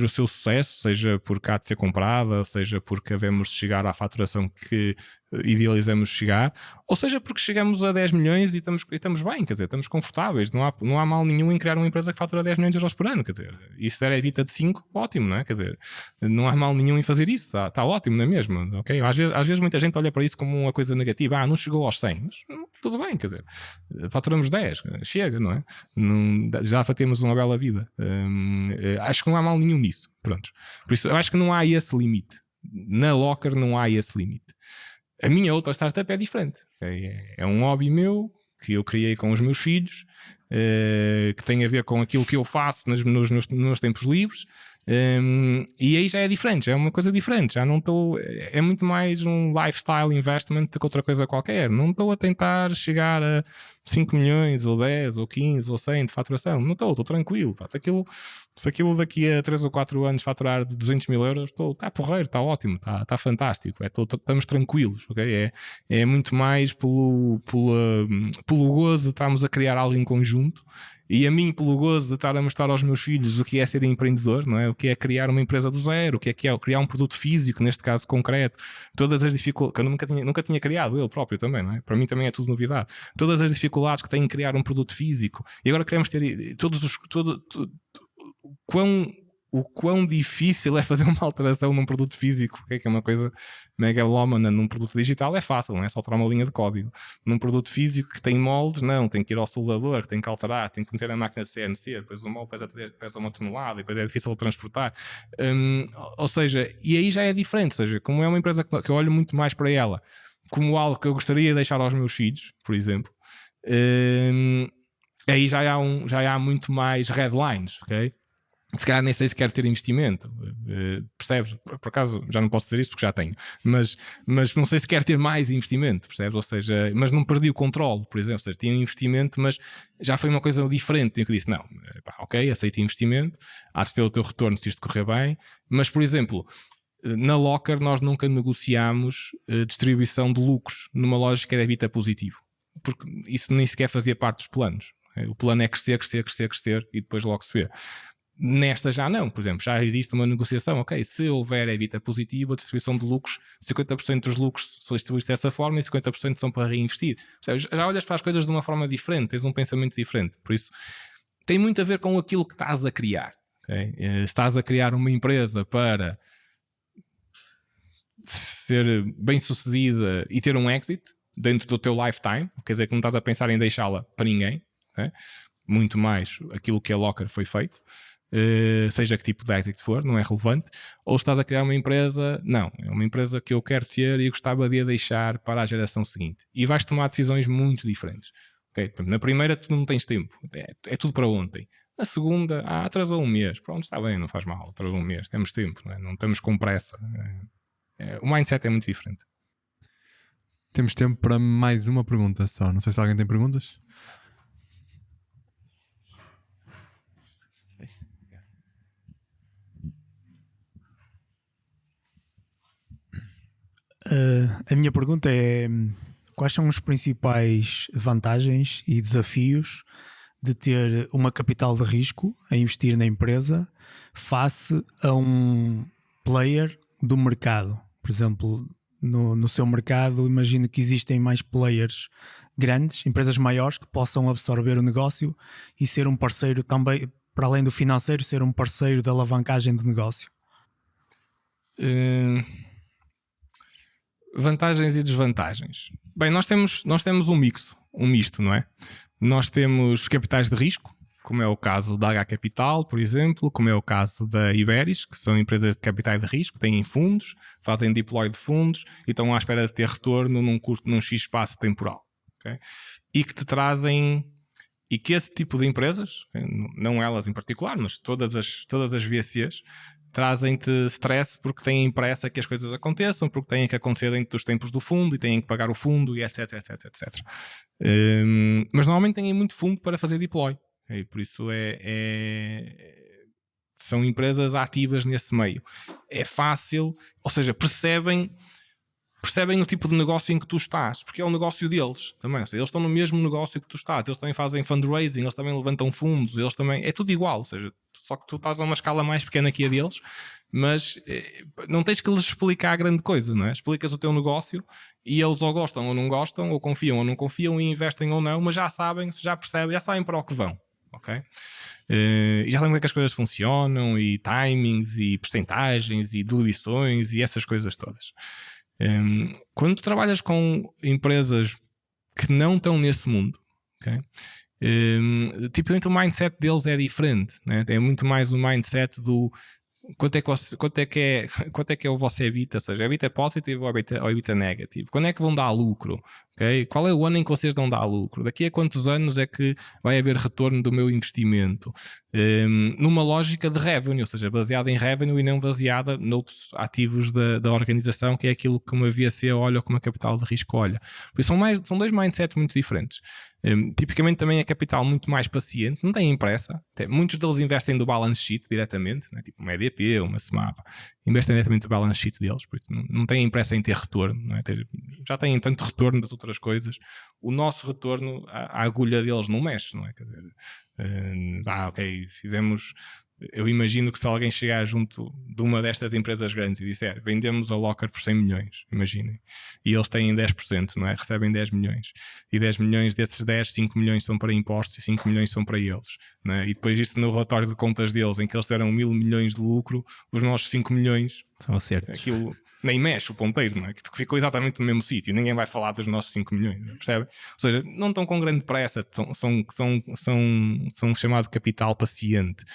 seu sucesso, seja porque há de ser comprada, seja porque havemos de chegar à faturação que idealizamos chegar, ou seja porque chegamos a 10 milhões e estamos bem, quer dizer, estamos confortáveis, não há mal nenhum em criar uma empresa que fatura 10 milhões de euros por ano, quer dizer, e se der EBITDA de 5, ótimo, não é? Quer dizer, não há mal nenhum em fazer isso, está ótimo, não é mesmo? Okay? Às vezes muita gente olha para isso como uma coisa negativa, não chegou aos 100, mas tudo bem, quer dizer, faturamos 10, chega, não é? Já temos uma bela vida. Acho que não há mal nenhum nisso, pronto. Por isso, eu acho que não há esse limite. Na Locker não há esse limite. A minha outra startup é diferente. É um hobby meu que eu criei com os meus filhos, que tem a ver com aquilo que eu faço nos meus tempos livres. E aí já é diferente, já é uma coisa diferente, já não estou, é muito mais um lifestyle investment do que outra coisa qualquer. Não estou a tentar chegar a 5 milhões ou 10 ou 15 ou 100 de faturação, não estou tranquilo. Se aquilo daqui a 3 ou 4 anos faturar de 200 mil euros, está porreiro, está ótimo, está fantástico, estamos tranquilos, ok? É muito mais pelo gozo de estarmos a criar algo em conjunto. E a mim, pelo gozo de estar a mostrar aos meus filhos o que é ser empreendedor, não é? O que é criar uma empresa do zero, o que é criar um produto físico, neste caso concreto, todas as dificuldades, que eu nunca tinha criado, ele próprio também, não é? Para mim também é tudo novidade. Todas as dificuldades que tem em criar um produto físico, e agora queremos ter o quão difícil é fazer uma alteração num produto físico, que é uma coisa megalómana. Num produto digital é fácil, não é só alterar uma linha de código. Num produto físico que tem moldes, não, tem que ir ao soldador, tem que alterar, tem que meter na máquina de CNC, depois o molde pesa 1 tonelada, depois é difícil de transportar. Ou seja, e aí já é diferente, ou seja, como é uma empresa que eu olho muito mais para ela como algo que eu gostaria de deixar aos meus filhos, por exemplo, aí já há muito mais headlines, ok? Se calhar nem sei se quero ter investimento, percebes? Por acaso já não posso dizer isso porque já tenho, mas não sei se quero ter mais investimento, percebes? Ou seja, mas não perdi o controle, por exemplo, ou seja, tinha investimento, mas já foi uma coisa diferente. Eu que disse, não, ok, aceito investimento, há de ter o teu retorno se isto correr bem, mas por exemplo, na Locker nós nunca negociámos distribuição de lucros numa lógica de EBITDA positivo, porque isso nem sequer fazia parte dos planos. O plano é crescer e depois logo se vê. Nesta já não, por exemplo, já existe uma negociação, ok, se houver EBITDA positivo, a distribuição de lucros, 50% dos lucros são distribuídos dessa forma e 50% são para reinvestir. Já olhas para as coisas de uma forma diferente, tens um pensamento diferente, por isso tem muito a ver com aquilo que estás a criar. Okay? Se estás a criar uma empresa para ser bem sucedida e ter um exit dentro do teu lifetime, quer dizer que não estás a pensar em deixá-la para ninguém, okay? Muito mais aquilo que a Locker foi feito. Seja que tipo de exit for, não é relevante, ou estás a criar uma empresa, não, é uma empresa que eu quero ter e gostava de a deixar para a geração seguinte, e vais tomar decisões muito diferentes, okay? Na primeira tu não tens tempo, é tudo para ontem. Na segunda, atrasou um mês, pronto, está bem, não faz mal, atrasou um mês, temos tempo, não estamos com pressa. O mindset é muito diferente. Temos tempo para mais uma pergunta só, não sei se alguém tem perguntas. A minha pergunta é: quais são as principais vantagens e desafios de ter uma capital de risco a investir na empresa face a um player do mercado? Por exemplo, no seu mercado, imagino que existem mais players grandes, empresas maiores que possam absorver o negócio e ser um parceiro também, para além do financeiro, ser um parceiro de alavancagem de negócio. Vantagens e desvantagens. Bem, nós temos um misto, não é? Nós temos capitais de risco, como é o caso da H Capital, por exemplo, como é o caso da Iberis, que são empresas de capitais de risco, têm fundos, fazem deploy de fundos e estão à espera de ter retorno num X espaço temporal. Okay? E que te trazem, e que esse tipo de empresas, não elas em particular, mas todas as VCs, trazem-te stress porque têm pressa que as coisas aconteçam, porque têm que acontecer dentro dos tempos do fundo e têm que pagar o fundo e etc. Mas normalmente têm muito fundo para fazer deploy. Okay? Por isso são empresas ativas nesse meio. É fácil, ou seja, percebem percebem o tipo de negócio em que tu estás, porque é o negócio deles também. Ou seja, eles estão no mesmo negócio que tu estás, eles também fazem fundraising, eles também levantam fundos, eles também. É tudo igual, ou seja, só que tu estás a uma escala mais pequena que a deles, mas não tens que lhes explicar grande coisa, não é? Explicas o teu negócio e eles ou gostam ou não gostam, ou confiam ou não confiam, e investem ou não, mas já sabem, já percebem, já sabem para o que vão, ok? E já sabem como é que as coisas funcionam, e timings, e percentagens, e diluições, e essas coisas todas. Quando tu trabalhas com empresas que não estão nesse mundo, okay? Tipicamente o mindset deles é diferente, né? É muito mais o mindset do quanto é que é o vosso EBITDA, ou seja, EBITDA positivo ou EBITDA negativo, quando é que vão dar lucro, okay? Qual é o ano em que vocês vão dar lucro, daqui a quantos anos é que vai haver retorno do meu investimento, numa lógica de revenue, ou seja, baseada em revenue e não baseada noutros ativos da organização, que é aquilo que uma VC olha ou que uma capital de risco olha. Por isso são dois mindsets muito diferentes. Tipicamente também é capital muito mais paciente, não tem pressa. Muitos deles investem do balance sheet diretamente, né? Tipo uma EDP, uma SMAP, investem diretamente do balance sheet deles, por isso não têm pressa em ter retorno, não é? Já têm tanto retorno das outras coisas. O nosso retorno, a agulha deles não mexe, não é? Quer dizer, ok, fizemos. Eu imagino que se alguém chegar junto de uma destas empresas grandes e disser vendemos a Locker por 100 milhões, imaginem, e eles têm 10%, não é? Recebem 10 milhões, e 10 milhões desses 10, 5 milhões são para impostos e 5 milhões são para eles, não é? E depois isto no relatório de contas deles, em que eles tiveram 1000 milhões de lucro, os nossos 5 milhões são acertos. Aquilo nem mexe o ponteiro, não é? Porque ficou exatamente no mesmo sítio, ninguém vai falar dos nossos 5 milhões, percebe? Ou seja, não estão com grande pressa, são chamado capital paciente.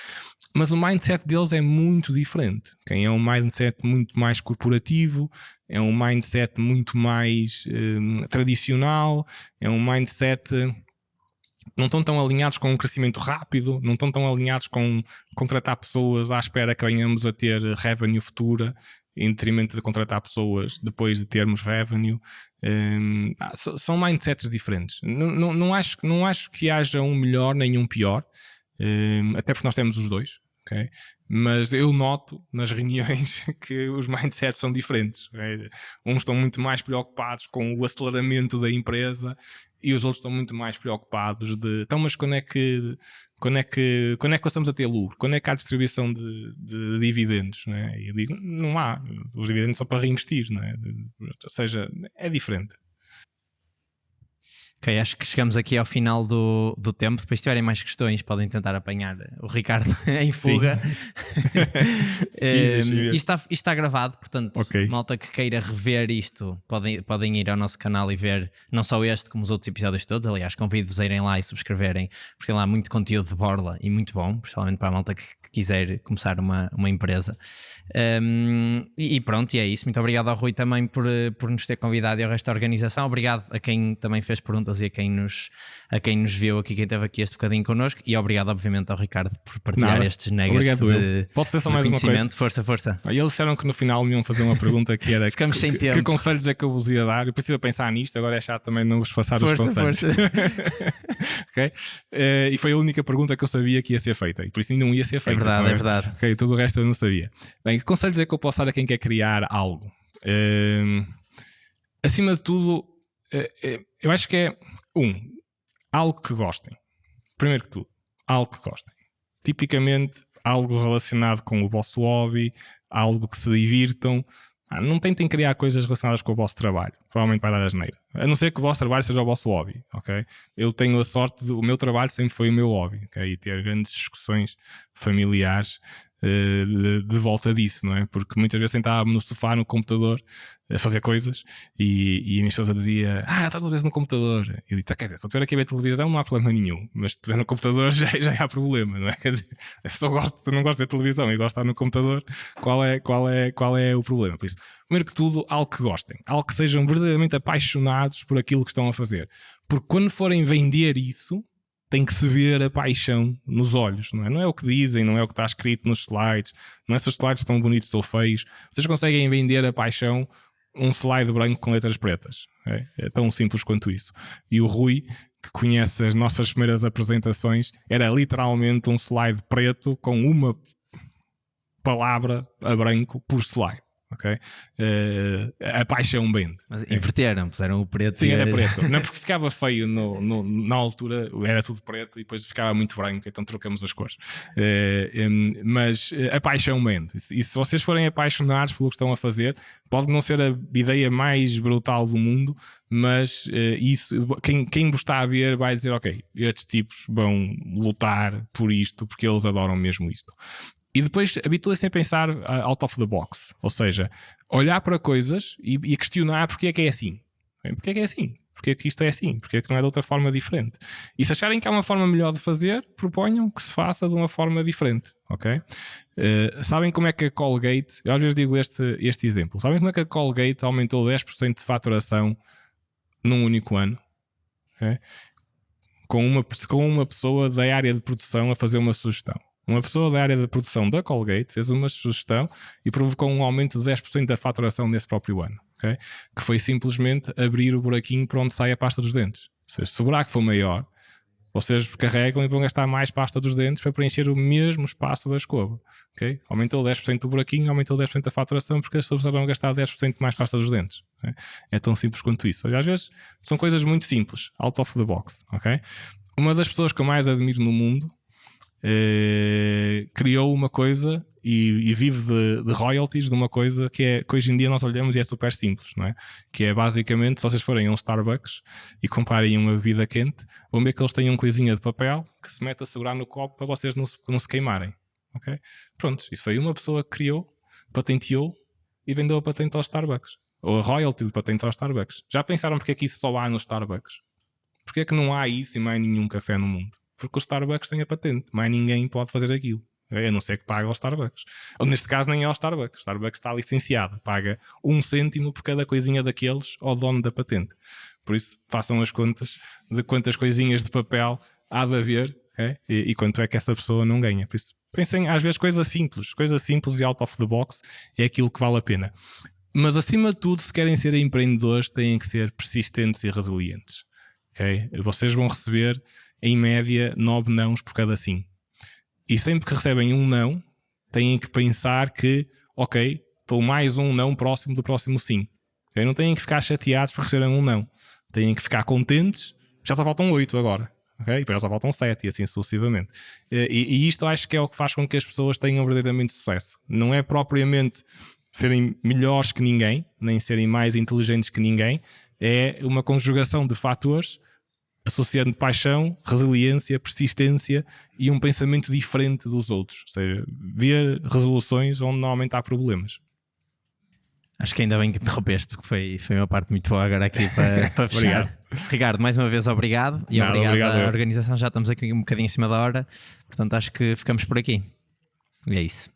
Mas o mindset deles é muito diferente. É um mindset muito mais corporativo, é um mindset muito mais tradicional, é um mindset. Não estão tão alinhados com um crescimento rápido, não estão tão alinhados com contratar pessoas à espera que venhamos a ter revenue futura, em detrimento de contratar pessoas depois de termos revenue. São mindsets diferentes. Não acho que haja um melhor nem um pior, até porque nós temos os dois. Okay? Mas eu noto nas reuniões que os mindsets são diferentes. Okay? Uns estão muito mais preocupados com o aceleramento da empresa e os outros estão muito mais preocupados de então, mas quando é que estamos a ter lucro? Quando é que há distribuição de dividendos? Não é? E eu digo, não há. Os dividendos são para reinvestir, não é? Ou seja, é diferente. Ok, acho que chegamos aqui ao final do tempo. Depois, se tiverem mais questões, podem tentar apanhar o Ricardo em fuga. Isto está gravado, portanto, okay. Malta que queira rever isto, podem ir ao nosso canal e ver não só este, como os outros episódios todos. Aliás, convido-vos a irem lá e subscreverem, porque tem lá muito conteúdo de borla e muito bom, principalmente para a malta que quiser começar uma empresa. E pronto, e é isso. Muito obrigado ao Rui também por nos ter convidado e ao resto da organização. Obrigado a quem também fez perguntas e a quem nos viu aqui, quem esteve aqui este bocadinho connosco, e obrigado obviamente ao Ricardo por partilhar estes nuggets de Posso ter só mais uma coisa? Força. E eles disseram que no final me iam fazer uma pergunta que era Ficamos sem tempo. Que conselhos é que eu vos ia dar? Eu preciso pensar nisto, agora é chato também não vos passar os conselhos. Okay? E foi a única pergunta que eu sabia que ia ser feita, e por isso não ia ser feita. É verdade. Okay, tudo o resto eu não sabia. Bem, que conselhos é que eu posso dar a quem quer criar algo? Acima de tudo, eu acho que é algo que gostem. Primeiro que tudo, algo que gostem. Tipicamente, algo relacionado com o vosso hobby, algo que se divirtam. Não tentem criar coisas relacionadas com o vosso trabalho. Provavelmente vai dar asneira. A não ser que o vosso trabalho seja o vosso hobby, ok? Eu tenho a sorte o meu trabalho sempre foi o meu hobby, ok? E ter grandes discussões familiares de volta disso, não é? Porque muitas vezes sentava-me no sofá, no computador, a fazer coisas, e a minha esposa dizia, estás às vezes no computador. Eu disse, quer dizer, se eu estiver aqui a ver televisão não há problema nenhum, mas se estiver no computador já há problema, não é? Quer dizer, se eu não gosto de ver televisão e gosto de estar no computador, qual é o problema? Por isso, primeiro que tudo, algo que gostem, algo que sejam verdadeiramente apaixonados por aquilo que estão a fazer, porque quando forem vender isso, tem que se ver a paixão nos olhos, não é? Não é o que dizem, não é o que está escrito nos slides, não é se os slides estão bonitos ou feios. Vocês conseguem vender a paixão um slide branco com letras pretas. É tão simples quanto isso. E o Rui, que conhece as nossas primeiras apresentações, era literalmente um slide preto com uma palavra a branco por slide. ok? A paixão vende. Mas inverteram, puseram o preto. Sim, era preto. Não porque ficava feio na altura, era tudo preto e depois ficava muito branco, então trocamos as cores. Mas a paixão vende. E se vocês forem apaixonados pelo que estão a fazer, pode não ser a ideia mais brutal do mundo, mas isso, quem vos está a ver vai dizer, ok, estes tipos vão lutar por isto porque eles adoram mesmo isto. E depois habitua-se a pensar out of the box, ou seja, olhar para coisas e questionar porque é que é assim. Porque é que é assim? Porque é que isto é assim? Porque é que não é de outra forma diferente? E se acharem que há uma forma melhor de fazer, proponham que se faça de uma forma diferente, ok? Sabem como é que a Colgate, eu às vezes digo este exemplo, sabem como é que a Colgate aumentou 10% de faturação num único ano? Okay? Com uma pessoa da área de produção a fazer uma sugestão. Uma pessoa da área de produção da Colgate fez uma sugestão e provocou um aumento de 10% da faturação nesse próprio ano, okay? Que foi simplesmente abrir o buraquinho para onde sai a pasta dos dentes. Ou seja, se o buraco for maior, vocês carregam e vão gastar mais pasta dos dentes para preencher o mesmo espaço da escova, okay? Aumentou 10% do buraquinho, aumentou 10% da faturação porque as pessoas vão gastar 10% mais pasta dos dentes, okay? É tão simples quanto isso. Às vezes são coisas muito simples, out of the box, ok? Uma das pessoas que eu mais admiro no mundo criou uma coisa e vive de royalties de uma coisa que hoje em dia nós olhamos e é super simples, não é? Que é basicamente, se vocês forem a um Starbucks e comprarem uma bebida quente, vão ver que eles têm uma coisinha de papel que se mete a segurar no copo para vocês não se queimarem, ok? Pronto, isso foi uma pessoa que criou, patenteou e vendeu a patente aos Starbucks, ou a royalty de patente aos Starbucks. Já pensaram porque é que isso só há nos Starbucks? Porque é que não há isso em mais nenhum café no mundo? Porque o Starbucks tem a patente, mais ninguém pode fazer aquilo, a não ser que pague ao Starbucks. Ou neste caso nem é ao Starbucks, o Starbucks está licenciado, paga 1 cêntimo por cada coisinha daqueles ao dono da patente. Por isso façam as contas de quantas coisinhas de papel há de haver, okay? E quanto é que essa pessoa não ganha. Por isso pensem às vezes coisas simples e out of the box é aquilo que vale a pena. Mas acima de tudo, se querem ser empreendedores, têm que ser persistentes e resilientes, okay? Vocês vão receber em média 9 nãos por cada sim. E sempre que recebem um não, têm que pensar que, ok, estou mais um não próximo do próximo sim. Okay? Não têm que ficar chateados por receberem um não. Têm que ficar contentes, já só faltam 8 agora. Okay? E depois já só faltam 7 e assim sucessivamente. E isto acho que é o que faz com que as pessoas tenham verdadeiramente sucesso. Não é propriamente serem melhores que ninguém, nem serem mais inteligentes que ninguém. É uma conjugação de fatores associando paixão, resiliência, persistência e um pensamento diferente dos outros. Ou seja, ver resoluções onde normalmente há problemas. Acho que ainda bem que interrompeste, porque foi uma parte muito boa agora aqui para fechar. Ricardo, mais uma vez obrigado. E obrigado à organização. Já estamos aqui um bocadinho em cima da hora. Portanto, acho que ficamos por aqui. E é isso.